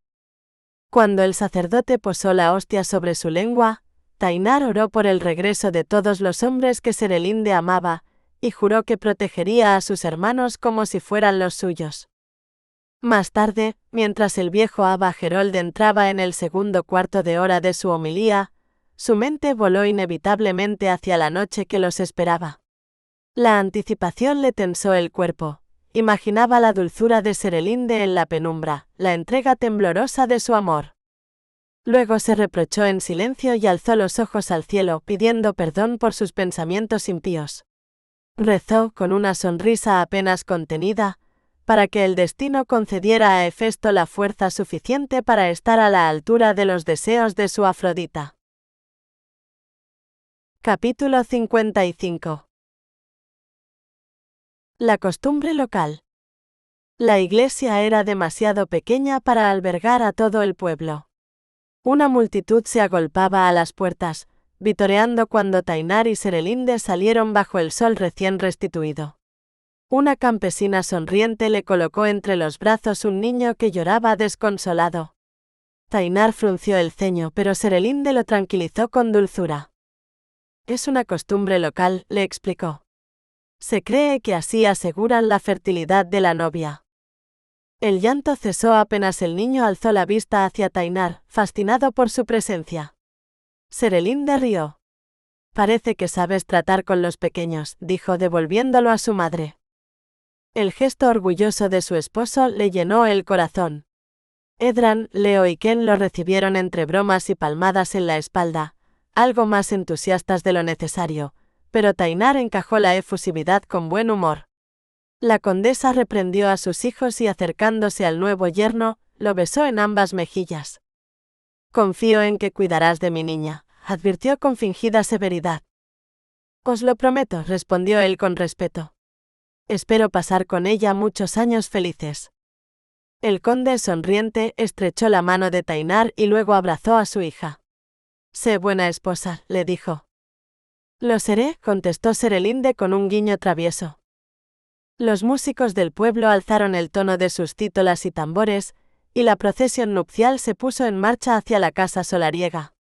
Cuando el sacerdote posó la hostia sobre su lengua, Tainar oró por el regreso de todos los hombres que Serelinde amaba, y juró que protegería a sus hermanos como si fueran los suyos. Más tarde, mientras el viejo Abba Gerold entraba en el segundo cuarto de hora de su homilía, su mente voló inevitablemente hacia la noche que los esperaba. La anticipación le tensó el cuerpo. Imaginaba la dulzura de Serelinde en la penumbra, la entrega temblorosa de su amor. Luego se reprochó en silencio y alzó los ojos al cielo, pidiendo perdón por sus pensamientos impíos. Rezó con una sonrisa apenas contenida, para que el destino concediera a Hefesto la fuerza suficiente para estar a la altura de los deseos de su Afrodita. Capítulo 55. La costumbre local. La iglesia era demasiado pequeña para albergar a todo el pueblo. Una multitud se agolpaba a las puertas, vitoreando cuando Tainar y Serelinde salieron bajo el sol recién restituido. Una campesina sonriente le colocó entre los brazos un niño que lloraba desconsolado. Tainar frunció el ceño, pero Serelinde lo tranquilizó con dulzura. «Es una costumbre local», le explicó. «Se cree que así aseguran la fertilidad de la novia». El llanto cesó apenas el niño alzó la vista hacia Tainar, fascinado por su presencia. Serelinde rió. «Parece que sabes tratar con los pequeños», dijo devolviéndolo a su madre. El gesto orgulloso de su esposo le llenó el corazón. Edran, Leo y Ken lo recibieron entre bromas y palmadas en la espalda, algo más entusiastas de lo necesario, pero Tainar encajó la efusividad con buen humor. La condesa reprendió a sus hijos y acercándose al nuevo yerno, lo besó en ambas mejillas. «Confío en que cuidarás de mi niña», advirtió con fingida severidad. «Os lo prometo», respondió él con respeto. «Espero pasar con ella muchos años felices». El conde, sonriente, estrechó la mano de Tainar y luego abrazó a su hija. «Sé buena esposa», le dijo. «Lo seré», contestó Serelinde con un guiño travieso. Los músicos del pueblo alzaron el tono de sus títolas y tambores, y la procesión nupcial se puso en marcha hacia la casa solariega.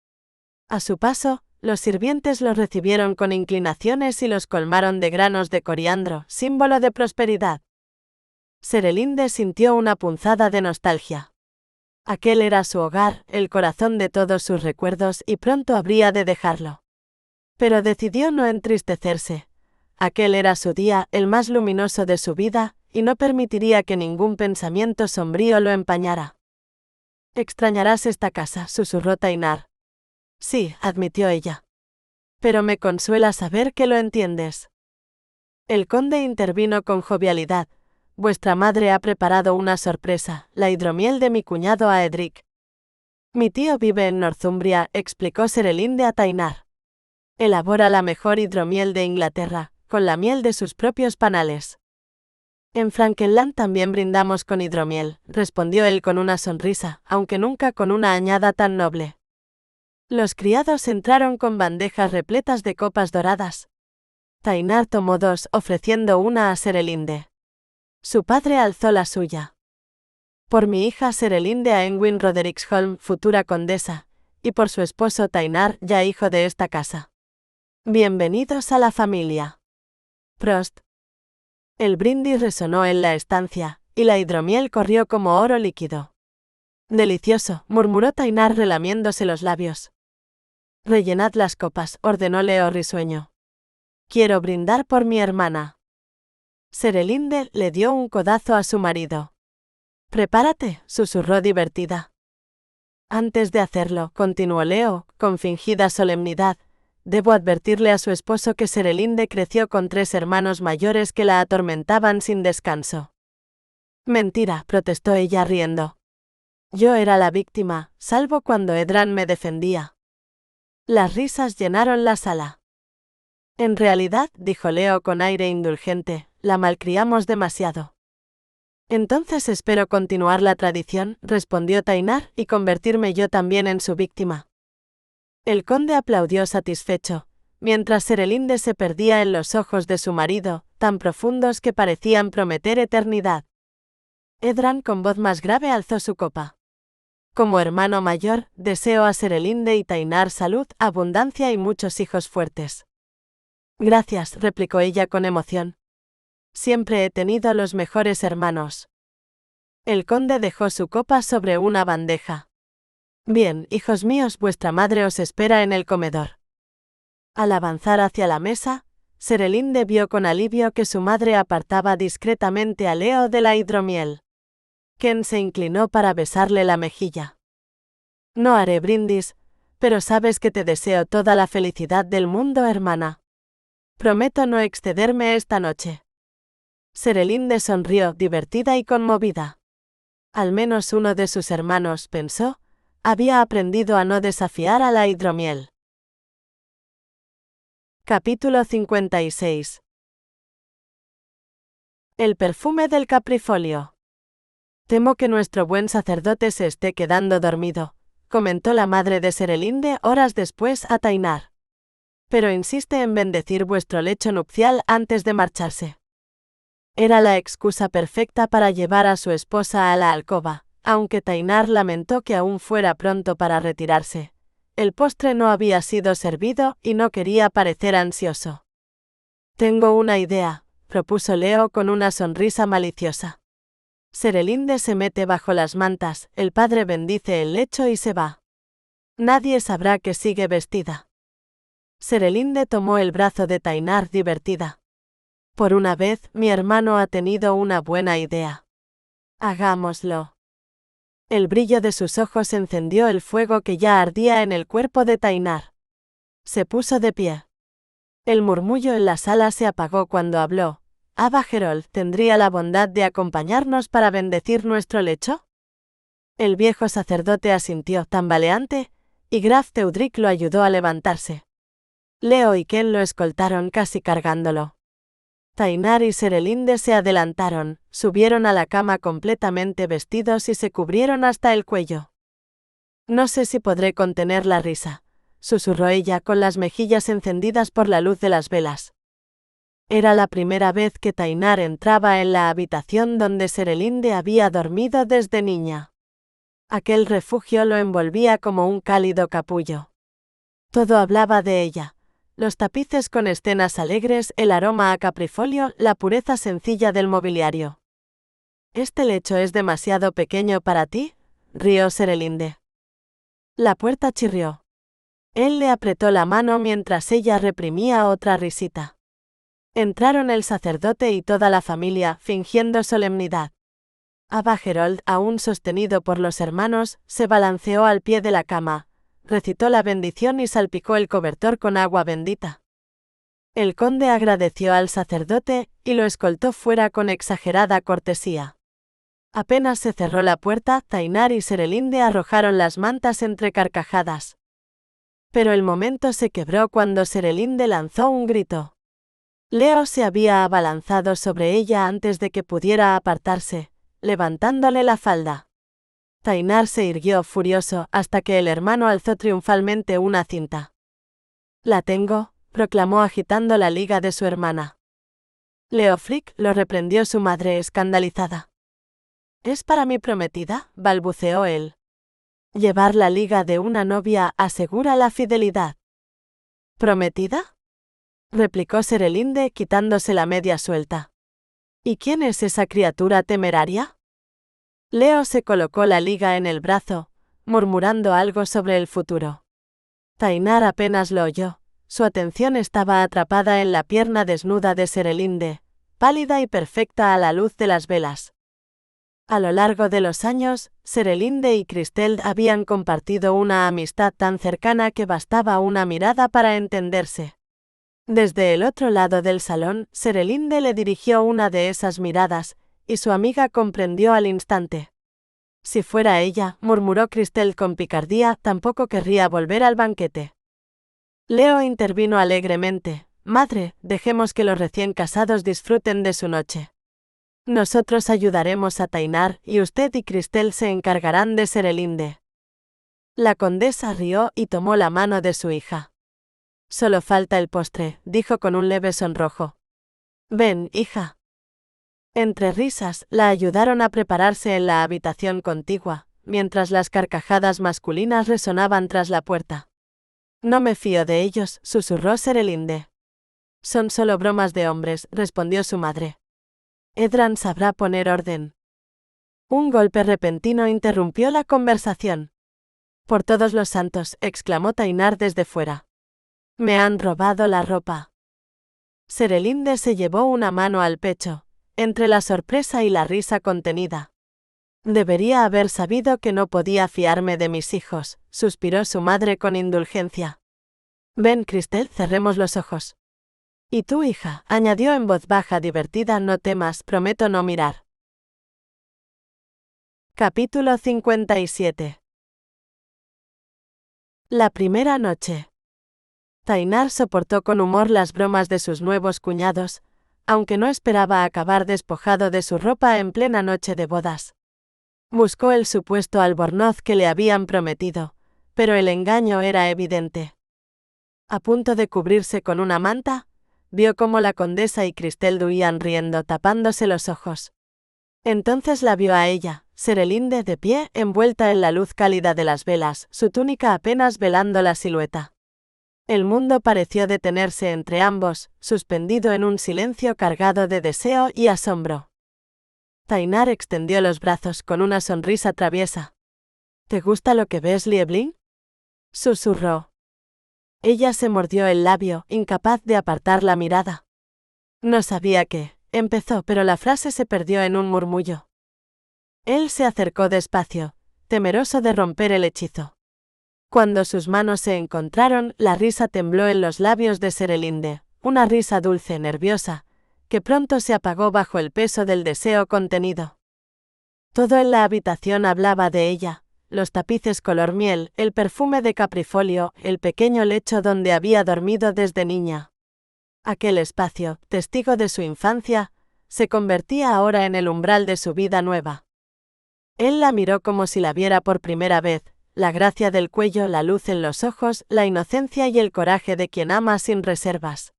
A su paso, los sirvientes los recibieron con inclinaciones y los colmaron de granos de coriandro, símbolo de prosperidad. Serelinde sintió una punzada de nostalgia. Aquel era su hogar, el corazón de todos sus recuerdos y pronto habría de dejarlo. Pero decidió no entristecerse. Aquel era su día, el más luminoso de su vida, y no permitiría que ningún pensamiento sombrío lo empañara. «Extrañarás esta casa», susurró Tainar. «Sí», admitió ella. «Pero me consuela saber que lo entiendes». El conde intervino con jovialidad. «Vuestra madre ha preparado una sorpresa, la hidromiel de mi cuñado Aedric». «Mi tío vive en Northumbria», explicó Serelinde a Tainar. «Elabora la mejor hidromiel de Inglaterra, con la miel de sus propios panales». «En Frankenland también brindamos con hidromiel», respondió él con una sonrisa, aunque nunca con una añada tan noble. Los criados entraron con bandejas repletas de copas doradas. Tainar tomó 2, ofreciendo una a Serelinde. Su padre alzó la suya. «Por mi hija Serelinde Aenwin Rodericksholm, futura condesa, y por su esposo Tainar, ya hijo de esta casa. Bienvenidos a la familia». Prost. El brindis resonó en la estancia, y la hidromiel corrió como oro líquido. «Delicioso», murmuró Tainar relamiéndose los labios. «Rellenad las copas», ordenó Leo risueño. «Quiero brindar por mi hermana». Serelinde le dio un codazo a su marido. «Prepárate», susurró divertida. «Antes de hacerlo», continuó Leo, con fingida solemnidad, «debo advertirle a su esposo que Serelinde creció con 3 hermanos mayores que la atormentaban sin descanso». «Mentira», protestó ella riendo. «Yo era la víctima, salvo cuando Edran me defendía». Las risas llenaron la sala. «En realidad», dijo Leo con aire indulgente, «la malcriamos demasiado». «Entonces espero continuar la tradición», respondió Tainar, «y convertirme yo también en su víctima». El conde aplaudió satisfecho, mientras Serelinde se perdía en los ojos de su marido, tan profundos que parecían prometer eternidad. Edran con voz más grave alzó su copa. «Como hermano mayor, deseo a Serelinde y Tainar salud, abundancia y muchos hijos fuertes». «Gracias», replicó ella con emoción. «Siempre he tenido los mejores hermanos». El conde dejó su copa sobre una bandeja. «Bien, hijos míos, vuestra madre os espera en el comedor». Al avanzar hacia la mesa, Serelinde vio con alivio que su madre apartaba discretamente a Leo de la hidromiel. Ken se inclinó para besarle la mejilla. «No haré brindis, pero sabes que te deseo toda la felicidad del mundo, hermana. Prometo no excederme esta noche». Serelinde sonrió, divertida y conmovida. Al menos uno de sus hermanos, pensó, había aprendido a no desafiar a la hidromiel. Capítulo 56. El perfume del caprifolio. «Temo que nuestro buen sacerdote se esté quedando dormido», comentó la madre de Serelinde horas después a Tainar. «Pero insiste en bendecir vuestro lecho nupcial antes de marcharse». Era la excusa perfecta para llevar a su esposa a la alcoba, aunque Tainar lamentó que aún fuera pronto para retirarse. El postre no había sido servido y no quería parecer ansioso. «Tengo una idea», propuso Leo con una sonrisa maliciosa. Serelinde se mete bajo las mantas, el padre bendice el lecho y se va. Nadie sabrá que sigue vestida. Serelinde tomó el brazo de Tainar divertida. «Por una vez, mi hermano ha tenido una buena idea. Hagámoslo». El brillo de sus ojos encendió el fuego que ya ardía en el cuerpo de Tainar. Se puso de pie. El murmullo en la sala se apagó cuando habló. «Abba Gerold, ¿tendría la bondad de acompañarnos para bendecir nuestro lecho?» El viejo sacerdote asintió, tambaleante, y Graf Teudric lo ayudó a levantarse. Leo y Ken lo escoltaron casi cargándolo. Tainar y Serelinde se adelantaron, subieron a la cama completamente vestidos y se cubrieron hasta el cuello. «No sé si podré contener la risa», susurró ella con las mejillas encendidas por la luz de las velas. Era la primera vez que Tainar entraba en la habitación donde Serelinde había dormido desde niña. Aquel refugio lo envolvía como un cálido capullo. Todo hablaba de ella. Los tapices con escenas alegres, el aroma a caprifolio, la pureza sencilla del mobiliario. «¿Este lecho es demasiado pequeño para ti?», rió Serelinde. La puerta chirrió. Él le apretó la mano mientras ella reprimía otra risita. Entraron el sacerdote y toda la familia, fingiendo solemnidad. Abba Gerold, aún sostenido por los hermanos, se balanceó al pie de la cama, recitó la bendición y salpicó el cobertor con agua bendita. El conde agradeció al sacerdote y lo escoltó fuera con exagerada cortesía. Apenas se cerró la puerta, Thainar y Serelinde arrojaron las mantas entre carcajadas. Pero el momento se quebró cuando Serelinde lanzó un grito. Leo se había abalanzado sobre ella antes de que pudiera apartarse, levantándole la falda. Thainar se irguió furioso hasta que el hermano alzó triunfalmente una cinta. «La tengo», proclamó agitando la liga de su hermana. Leofric, lo reprendió su madre escandalizada. «¿Es para mi prometida?», balbuceó él. «Llevar la liga de una novia asegura la fidelidad». «¿Prometida?», replicó Serelinde quitándose la media suelta. «¿Y quién es esa criatura temeraria?». Leo se colocó la liga en el brazo, murmurando algo sobre el futuro. Thainar apenas lo oyó. Su atención estaba atrapada en la pierna desnuda de Serelinde, pálida y perfecta a la luz de las velas. A lo largo de los años, Serelinde y Cristel habían compartido una amistad tan cercana que bastaba una mirada para entenderse. Desde el otro lado del salón, Serelinde le dirigió una de esas miradas, y su amiga comprendió al instante. Si fuera ella, murmuró Cristel con picardía, tampoco querría volver al banquete. Leo intervino alegremente. «Madre, dejemos que los recién casados disfruten de su noche. Nosotros ayudaremos a Thainar y usted y Cristel se encargarán de Serelinde». La condesa rió y tomó la mano de su hija. «Solo falta el postre», dijo con un leve sonrojo. «Ven, hija». Entre risas, la ayudaron a prepararse en la habitación contigua, mientras las carcajadas masculinas resonaban tras la puerta. «No me fío de ellos», susurró Serelinde. «Son solo bromas de hombres», respondió su madre. «Edran sabrá poner orden». Un golpe repentino interrumpió la conversación. «Por todos los santos», exclamó Thainar desde fuera. «Me han robado la ropa». Serelinde se llevó una mano al pecho, entre la sorpresa y la risa contenida. «Debería haber sabido que no podía fiarme de mis hijos», suspiró su madre con indulgencia. «Ven, Cristel, cerremos los ojos». «Y tú, hija», añadió en voz baja divertida, «no temas, prometo no mirar». Capítulo 57. La primera noche. Thainar soportó con humor las bromas de sus nuevos cuñados, aunque no esperaba acabar despojado de su ropa en plena noche de bodas. Buscó el supuesto albornoz que le habían prometido, pero el engaño era evidente. A punto de cubrirse con una manta, vio cómo la condesa y Cristel huían riendo tapándose los ojos. Entonces la vio a ella, Serelinde de pie, envuelta en la luz cálida de las velas, su túnica apenas velando la silueta. El mundo pareció detenerse entre ambos, suspendido en un silencio cargado de deseo y asombro. Thainar extendió los brazos con una sonrisa traviesa. «¿Te gusta lo que ves, Lieblin?», susurró. Ella se mordió el labio, incapaz de apartar la mirada. «No sabía qué», empezó, pero la frase se perdió en un murmullo. Él se acercó despacio, temeroso de romper el hechizo. Cuando sus manos se encontraron, la risa tembló en los labios de Serelinde, una risa dulce, nerviosa, que pronto se apagó bajo el peso del deseo contenido. Todo en la habitación hablaba de ella, los tapices color miel, el perfume de caprifolio, el pequeño lecho donde había dormido desde niña. Aquel espacio, testigo de su infancia, se convertía ahora en el umbral de su vida nueva. Él la miró como si la viera por primera vez, la gracia del cuello, la luz en los ojos, la inocencia y el coraje de quien ama sin reservas.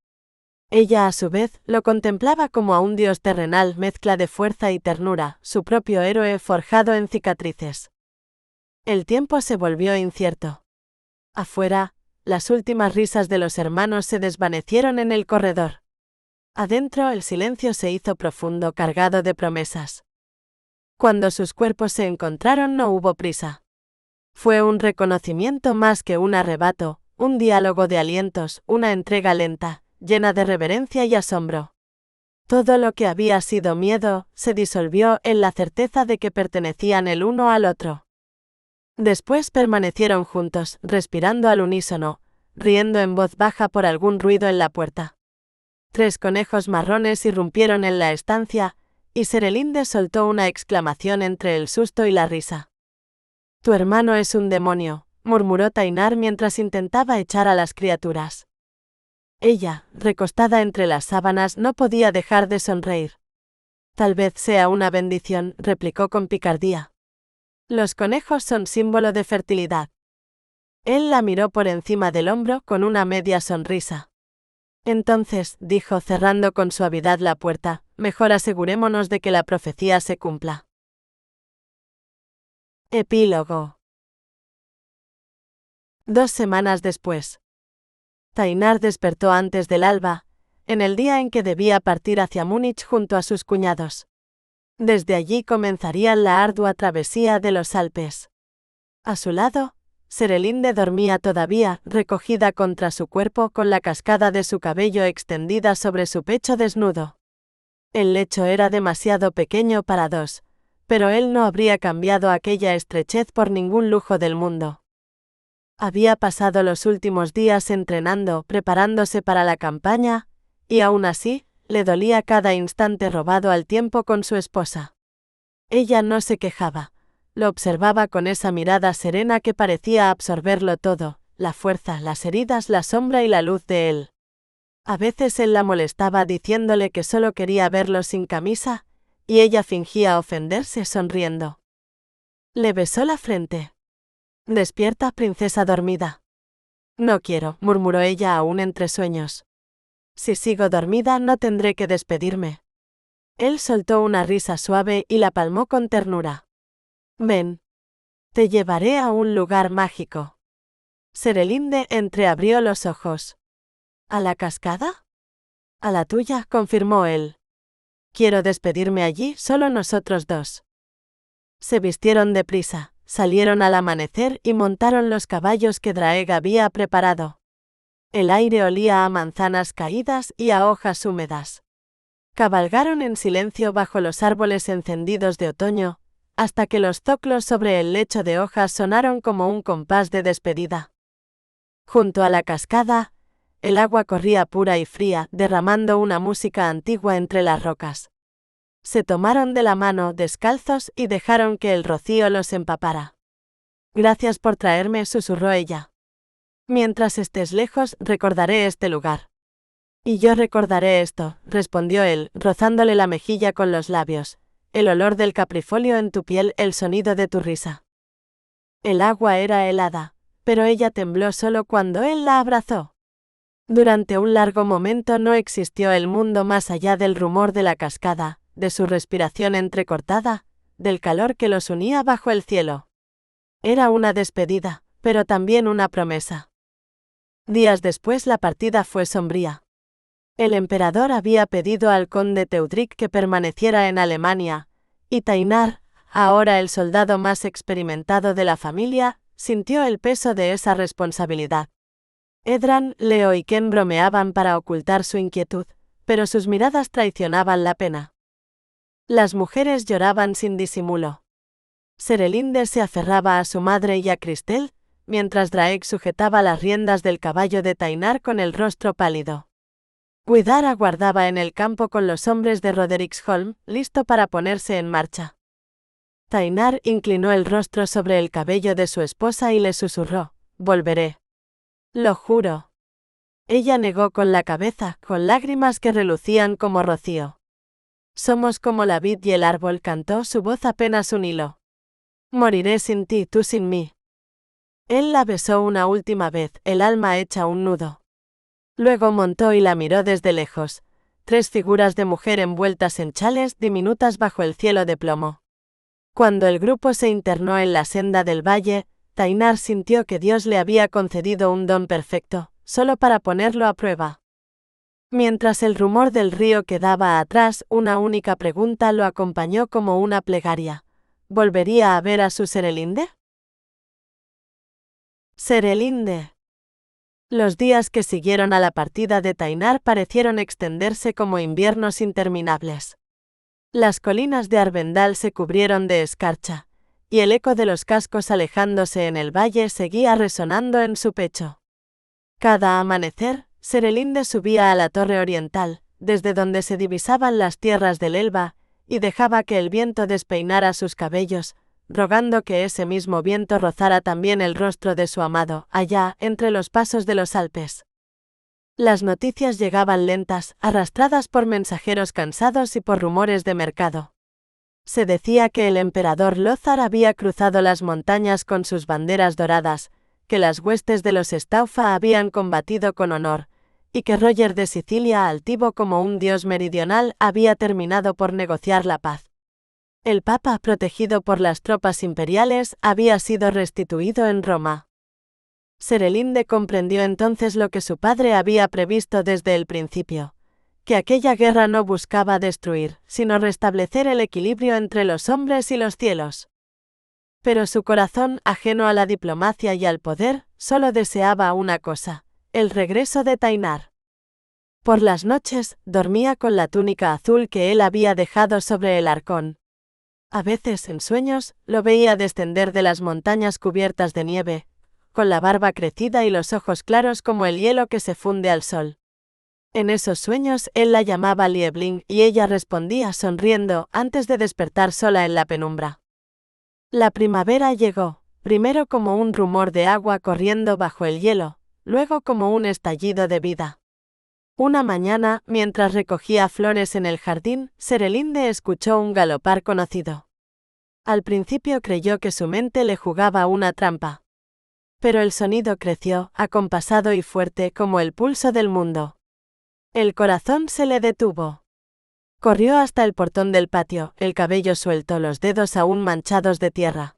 Ella a su vez lo contemplaba como a un dios terrenal, mezcla de fuerza y ternura, su propio héroe forjado en cicatrices. El tiempo se volvió incierto. Afuera, las últimas risas de los hermanos se desvanecieron en el corredor. Adentro el silencio se hizo profundo, cargado de promesas. Cuando sus cuerpos se encontraron no hubo prisa. Fue un reconocimiento más que un arrebato, un diálogo de alientos, una entrega lenta, llena de reverencia y asombro. Todo lo que había sido miedo, se disolvió en la certeza de que pertenecían el uno al otro. Después permanecieron juntos, respirando al unísono, riendo en voz baja por algún ruido en la puerta. 3 conejos marrones irrumpieron en la estancia, y Serelinde soltó una exclamación entre el susto y la risa. «Tu hermano es un demonio», murmuró Tainar mientras intentaba echar a las criaturas. Ella, recostada entre las sábanas, no podía dejar de sonreír. «Tal vez sea una bendición», replicó con picardía. «Los conejos son símbolo de fertilidad». Él la miró por encima del hombro con una media sonrisa. «Entonces», dijo cerrando con suavidad la puerta, «mejor asegurémonos de que la profecía se cumpla». Epílogo. 2 semanas después. Tainar despertó antes del alba, en el día en que debía partir hacia Múnich junto a sus cuñados. Desde allí comenzarían la ardua travesía de los Alpes. A su lado, Serelinde dormía todavía, recogida contra su cuerpo con la cascada de su cabello extendida sobre su pecho desnudo. El lecho era demasiado pequeño para 2, pero él no habría cambiado aquella estrechez por ningún lujo del mundo. Había pasado los últimos días entrenando, preparándose para la campaña, y aún así, le dolía cada instante robado al tiempo con su esposa. Ella no se quejaba. Lo observaba con esa mirada serena que parecía absorberlo todo, la fuerza, las heridas, la sombra y la luz de él. A veces él la molestaba diciéndole que solo quería verlo sin camisa, y ella fingía ofenderse sonriendo. Le besó la frente. «Despierta, princesa dormida». «No quiero», murmuró ella aún entre sueños. «Si sigo dormida no tendré que despedirme». Él soltó una risa suave y la palmó con ternura. «Ven. Te llevaré a un lugar mágico». Serelinde entreabrió los ojos. «¿A la cascada?» «A la tuya», confirmó él. «Quiero despedirme allí, solo nosotros 2». Se vistieron deprisa, salieron al amanecer y montaron los caballos que Draeg había preparado. El aire olía a manzanas caídas y a hojas húmedas. Cabalgaron en silencio bajo los árboles encendidos de otoño, hasta que los zoclos sobre el lecho de hojas sonaron como un compás de despedida. Junto a la cascada, el agua corría pura y fría, derramando una música antigua entre las rocas. Se tomaron de la mano, descalzos, y dejaron que el rocío los empapara. «Gracias por traerme», susurró ella. «Mientras estés lejos, recordaré este lugar». «Y yo recordaré esto», respondió él, rozándole la mejilla con los labios, «el olor del caprifolio en tu piel, el sonido de tu risa». El agua era helada, pero ella tembló solo cuando él la abrazó. Durante un largo momento no existió el mundo más allá del rumor de la cascada, de su respiración entrecortada, del calor que los unía bajo el cielo. Era una despedida, pero también una promesa. Días después la partida fue sombría. El emperador había pedido al conde Teudric que permaneciera en Alemania, y Tainar, ahora el soldado más experimentado de la familia, sintió el peso de esa responsabilidad. Edran, Leo y Ken bromeaban para ocultar su inquietud, pero sus miradas traicionaban la pena. Las mujeres lloraban sin disimulo. Serelinde se aferraba a su madre y a Cristel, mientras Draeg sujetaba las riendas del caballo de Tainar con el rostro pálido. Guidar aguardaba en el campo con los hombres de Rodericksholm, listo para ponerse en marcha. Tainar inclinó el rostro sobre el cabello de su esposa y le susurró: «Volveré». «Lo juro». Ella negó con la cabeza, con lágrimas que relucían como rocío. «Somos como la vid y el árbol», cantó, su voz apenas un hilo. «Moriré sin ti, tú sin mí». Él la besó una última vez, el alma hecha un nudo. Luego montó y la miró desde lejos, 3 figuras de mujer envueltas en chales diminutas bajo el cielo de plomo. Cuando el grupo se internó en la senda del valle, Tainar sintió que Dios le había concedido un don perfecto, solo para ponerlo a prueba. Mientras el rumor del río quedaba atrás, una única pregunta lo acompañó como una plegaria: ¿volvería a ver a su Serelinde? Serelinde. Los días que siguieron a la partida de Tainar parecieron extenderse como inviernos interminables. Las colinas de Arvendal se cubrieron de escarcha, y el eco de los cascos alejándose en el valle seguía resonando en su pecho. Cada amanecer, Serelinde subía a la torre oriental, desde donde se divisaban las tierras del Elba, y dejaba que el viento despeinara sus cabellos, rogando que ese mismo viento rozara también el rostro de su amado, allá, entre los pasos de los Alpes. Las noticias llegaban lentas, arrastradas por mensajeros cansados y por rumores de mercado. Se decía que el emperador Lóthar había cruzado las montañas con sus banderas doradas, que las huestes de los Staufa habían combatido con honor, y que Roger de Sicilia, altivo como un dios meridional, había terminado por negociar la paz. El Papa, protegido por las tropas imperiales, había sido restituido en Roma. Serelinde comprendió entonces lo que su padre había previsto desde el principio, que aquella guerra no buscaba destruir, sino restablecer el equilibrio entre los hombres y los cielos. Pero su corazón, ajeno a la diplomacia y al poder, solo deseaba una cosa: el regreso de Tainar. Por las noches, dormía con la túnica azul que él había dejado sobre el arcón. A veces, en sueños, lo veía descender de las montañas cubiertas de nieve, con la barba crecida y los ojos claros como el hielo que se funde al sol. En esos sueños él la llamaba Liebling y ella respondía sonriendo antes de despertar sola en la penumbra. La primavera llegó, primero como un rumor de agua corriendo bajo el hielo, luego como un estallido de vida. Una mañana, mientras recogía flores en el jardín, Serelinde escuchó un galopar conocido. Al principio creyó que su mente le jugaba una trampa. Pero el sonido creció, acompasado y fuerte como el pulso del mundo. El corazón se le detuvo. Corrió hasta el portón del patio, el cabello suelto, los dedos aún manchados de tierra.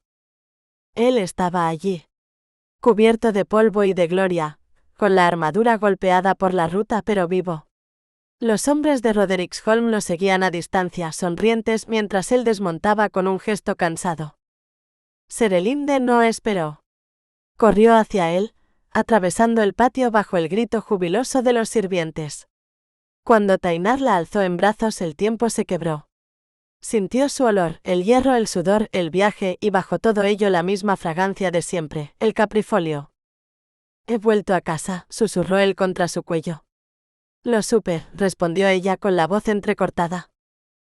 Él estaba allí, cubierto de polvo y de gloria, con la armadura golpeada por la ruta pero vivo. Los hombres de Rodericksholm lo seguían a distancia, sonrientes mientras él desmontaba con un gesto cansado. Serelinde no esperó. Corrió hacia él, atravesando el patio bajo el grito jubiloso de los sirvientes. Cuando Tainar la alzó en brazos, el tiempo se quebró. Sintió su olor, el hierro, el sudor, el viaje y bajo todo ello la misma fragancia de siempre, el caprifolio. «He vuelto a casa», susurró él contra su cuello. «Lo supe», respondió ella con la voz entrecortada.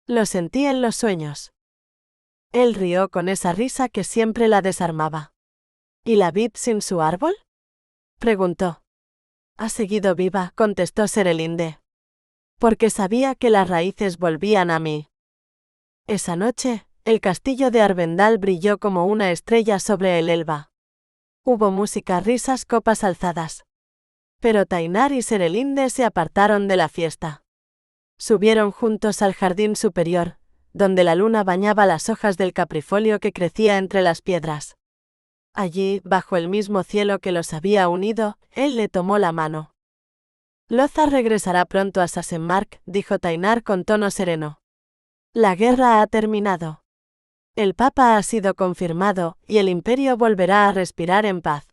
«Lo sentí en los sueños». Él rió con esa risa que siempre la desarmaba. «¿Y la vid sin su árbol?», preguntó. «Ha seguido viva», contestó Serelinde. «Porque sabía que las raíces volvían a mí». Esa noche, el castillo de Arvendal brilló como una estrella sobre el Elba. Hubo música, risas, copas alzadas. Pero Tainar y Serelinde se apartaron de la fiesta. Subieron juntos al jardín superior, donde la luna bañaba las hojas del caprifolio que crecía entre las piedras. Allí, bajo el mismo cielo que los había unido, él le tomó la mano. «Lothar regresará pronto a Sassenmark», dijo Tainar con tono sereno. «La guerra ha terminado. El Papa ha sido confirmado, y el Imperio volverá a respirar en paz».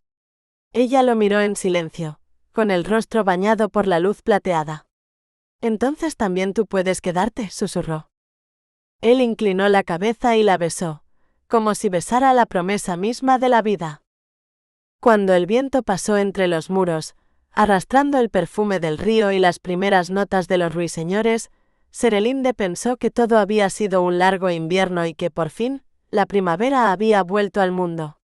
Ella lo miró en silencio, con el rostro bañado por la luz plateada. «Entonces también tú puedes quedarte», susurró. Él inclinó la cabeza y la besó, como si besara la promesa misma de la vida. Cuando el viento pasó entre los muros, arrastrando el perfume del río y las primeras notas de los ruiseñores, Serelinde pensó que todo había sido un largo invierno y que, por fin, la primavera había vuelto al mundo.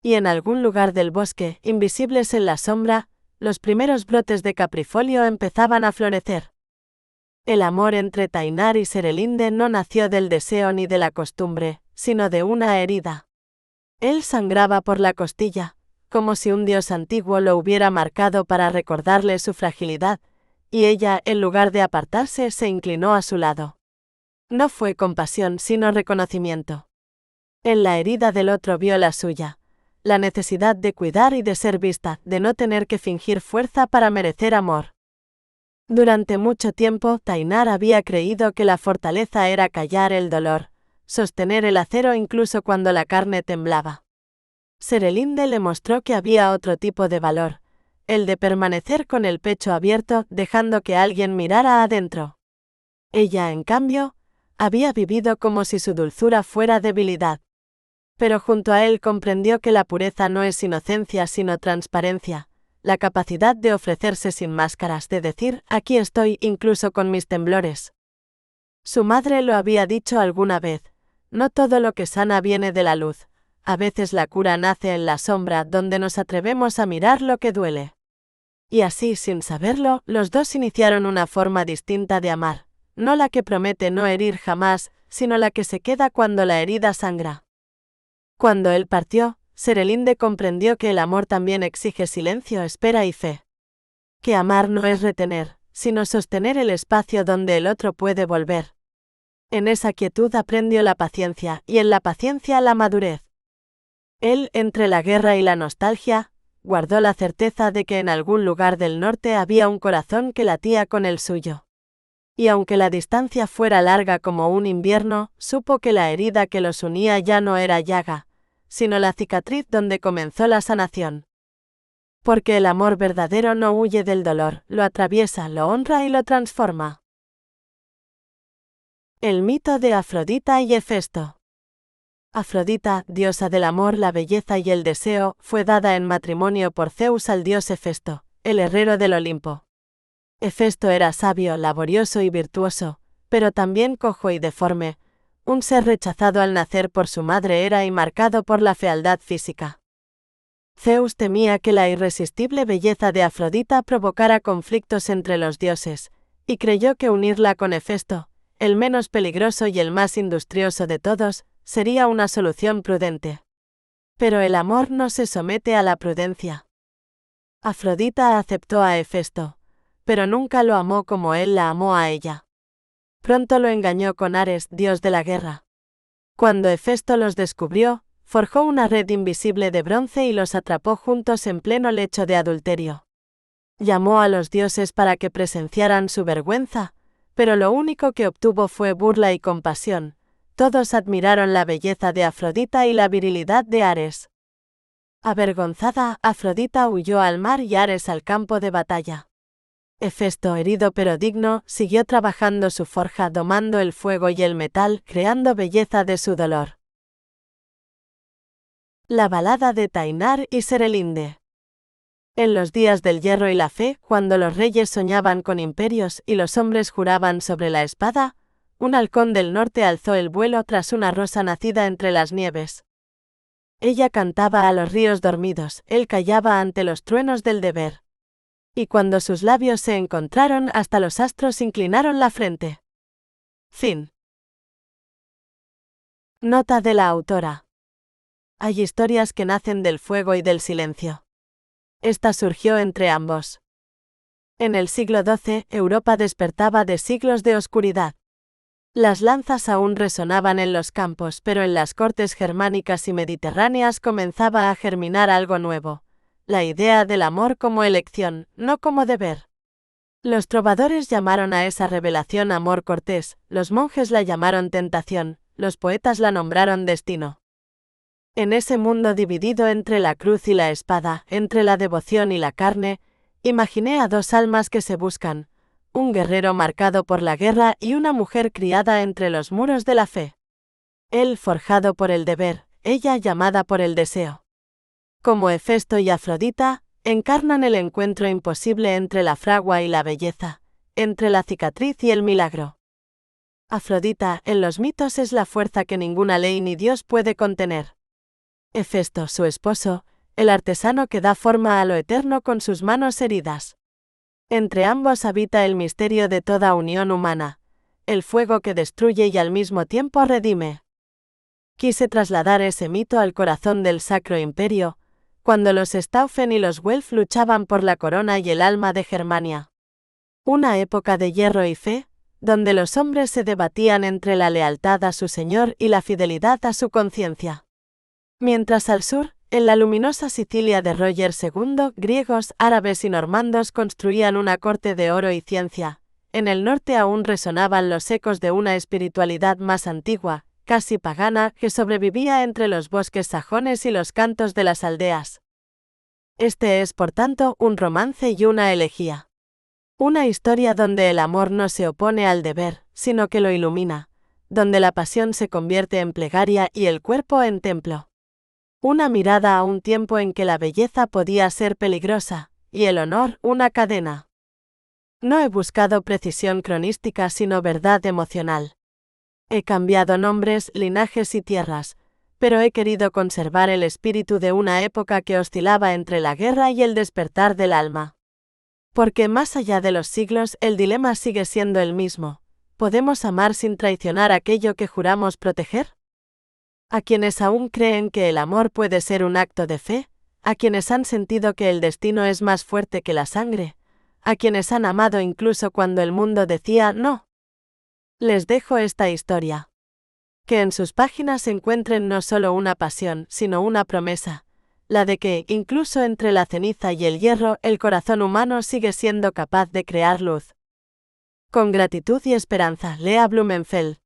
Y en algún lugar del bosque, invisibles en la sombra, los primeros brotes de caprifolio empezaban a florecer. El amor entre Tainar y Serelinde no nació del deseo ni de la costumbre, sino de una herida. Él sangraba por la costilla, como si un dios antiguo lo hubiera marcado para recordarle su fragilidad, y ella, en lugar de apartarse, se inclinó a su lado. No fue compasión, sino reconocimiento. En la herida del otro vio la suya, la necesidad de cuidar y de ser vista, de no tener que fingir fuerza para merecer amor. Durante mucho tiempo, Tainar había creído que la fortaleza era callar el dolor, sostener el acero incluso cuando la carne temblaba. Serelinde le mostró que había otro tipo de valor, el de permanecer con el pecho abierto dejando que alguien mirara adentro. Ella, en cambio, había vivido como si su dulzura fuera debilidad. Pero junto a él comprendió que la pureza no es inocencia sino transparencia, la capacidad de ofrecerse sin máscaras, de decir, aquí estoy incluso con mis temblores. Su madre lo había dicho alguna vez, no todo lo que sana viene de la luz, a veces la cura nace en la sombra donde nos atrevemos a mirar lo que duele. Y así, sin saberlo, los dos iniciaron una forma distinta de amar, no la que promete no herir jamás, sino la que se queda cuando la herida sangra. Cuando él partió, Serelinde comprendió que el amor también exige silencio, espera y fe. Que amar no es retener, sino sostener el espacio donde el otro puede volver. En esa quietud aprendió la paciencia, y en la paciencia la madurez. Él, entre la guerra y la nostalgia, guardó la certeza de que en algún lugar del norte había un corazón que latía con el suyo. Y aunque la distancia fuera larga como un invierno, supo que la herida que los unía ya no era llaga, sino la cicatriz donde comenzó la sanación. Porque el amor verdadero no huye del dolor, lo atraviesa, lo honra y lo transforma. El mito de Afrodita y Hefesto. Afrodita, diosa del amor, la belleza y el deseo, fue dada en matrimonio por Zeus al dios Hefesto, el herrero del Olimpo. Hefesto era sabio, laborioso y virtuoso, pero también cojo y deforme, un ser rechazado al nacer por su madre era y marcado por la fealdad física. Zeus temía que la irresistible belleza de Afrodita provocara conflictos entre los dioses, y creyó que unirla con Hefesto, el menos peligroso y el más industrioso de todos, sería una solución prudente. Pero el amor no se somete a la prudencia. Afrodita aceptó a Hefesto, pero nunca lo amó como él la amó a ella. Pronto lo engañó con Ares, dios de la guerra. Cuando Hefesto los descubrió, forjó una red invisible de bronce y los atrapó juntos en pleno lecho de adulterio. Llamó a los dioses para que presenciaran su vergüenza, pero lo único que obtuvo fue burla y compasión. Todos admiraron la belleza de Afrodita y la virilidad de Ares. Avergonzada, Afrodita huyó al mar y Ares al campo de batalla. Hefesto, herido pero digno, siguió trabajando su forja, domando el fuego y el metal, creando belleza de su dolor. La balada de Tainar y Serelinde. En los días del hierro y la fe, cuando los reyes soñaban con imperios y los hombres juraban sobre la espada, un halcón del norte alzó el vuelo tras una rosa nacida entre las nieves. Ella cantaba a los ríos dormidos, él callaba ante los truenos del deber. Y cuando sus labios se encontraron, hasta los astros inclinaron la frente. Fin. Nota de la autora. Hay historias que nacen del fuego y del silencio. Esta surgió entre ambos. En el siglo XII, Europa despertaba de siglos de oscuridad. Las lanzas aún resonaban en los campos, pero en las cortes germánicas y mediterráneas comenzaba a germinar algo nuevo. La idea del amor como elección, no como deber. Los trovadores llamaron a esa revelación amor cortés, los monjes la llamaron tentación, los poetas la nombraron destino. En ese mundo dividido entre la cruz y la espada, entre la devoción y la carne, imaginé a dos almas que se buscan, un guerrero marcado por la guerra y una mujer criada entre los muros de la fe. Él forjado por el deber, ella llamada por el deseo. Como Hefesto y Afrodita, encarnan el encuentro imposible entre la fragua y la belleza, entre la cicatriz y el milagro. Afrodita, en los mitos, es la fuerza que ninguna ley ni Dios puede contener. Hefesto, su esposo, el artesano que da forma a lo eterno con sus manos heridas. Entre ambos habita el misterio de toda unión humana, el fuego que destruye y al mismo tiempo redime. Quise trasladar ese mito al corazón del Sacro Imperio, cuando los Staufen y los Guelf luchaban por la corona y el alma de Germania. Una época de hierro y fe, donde los hombres se debatían entre la lealtad a su señor y la fidelidad a su conciencia. Mientras al sur, en la luminosa Sicilia de Roger II, griegos, árabes y normandos construían una corte de oro y ciencia, en el norte aún resonaban los ecos de una espiritualidad más antigua, casi pagana, que sobrevivía entre los bosques sajones y los cantos de las aldeas. Este es, por tanto, un romance y una elegía. Una historia donde el amor no se opone al deber, sino que lo ilumina, donde la pasión se convierte en plegaria y el cuerpo en templo. Una mirada a un tiempo en que la belleza podía ser peligrosa, y el honor una cadena. No he buscado precisión cronística sino verdad emocional. He cambiado nombres, linajes y tierras, pero he querido conservar el espíritu de una época que oscilaba entre la guerra y el despertar del alma. Porque más allá de los siglos el dilema sigue siendo el mismo. ¿Podemos amar sin traicionar aquello que juramos proteger? A quienes aún creen que el amor puede ser un acto de fe, a quienes han sentido que el destino es más fuerte que la sangre, a quienes han amado incluso cuando el mundo decía no. Les dejo esta historia. Que en sus páginas encuentren no solo una pasión, sino una promesa, la de que, incluso entre la ceniza y el hierro, el corazón humano sigue siendo capaz de crear luz. Con gratitud y esperanza, Lea Blumenfeld.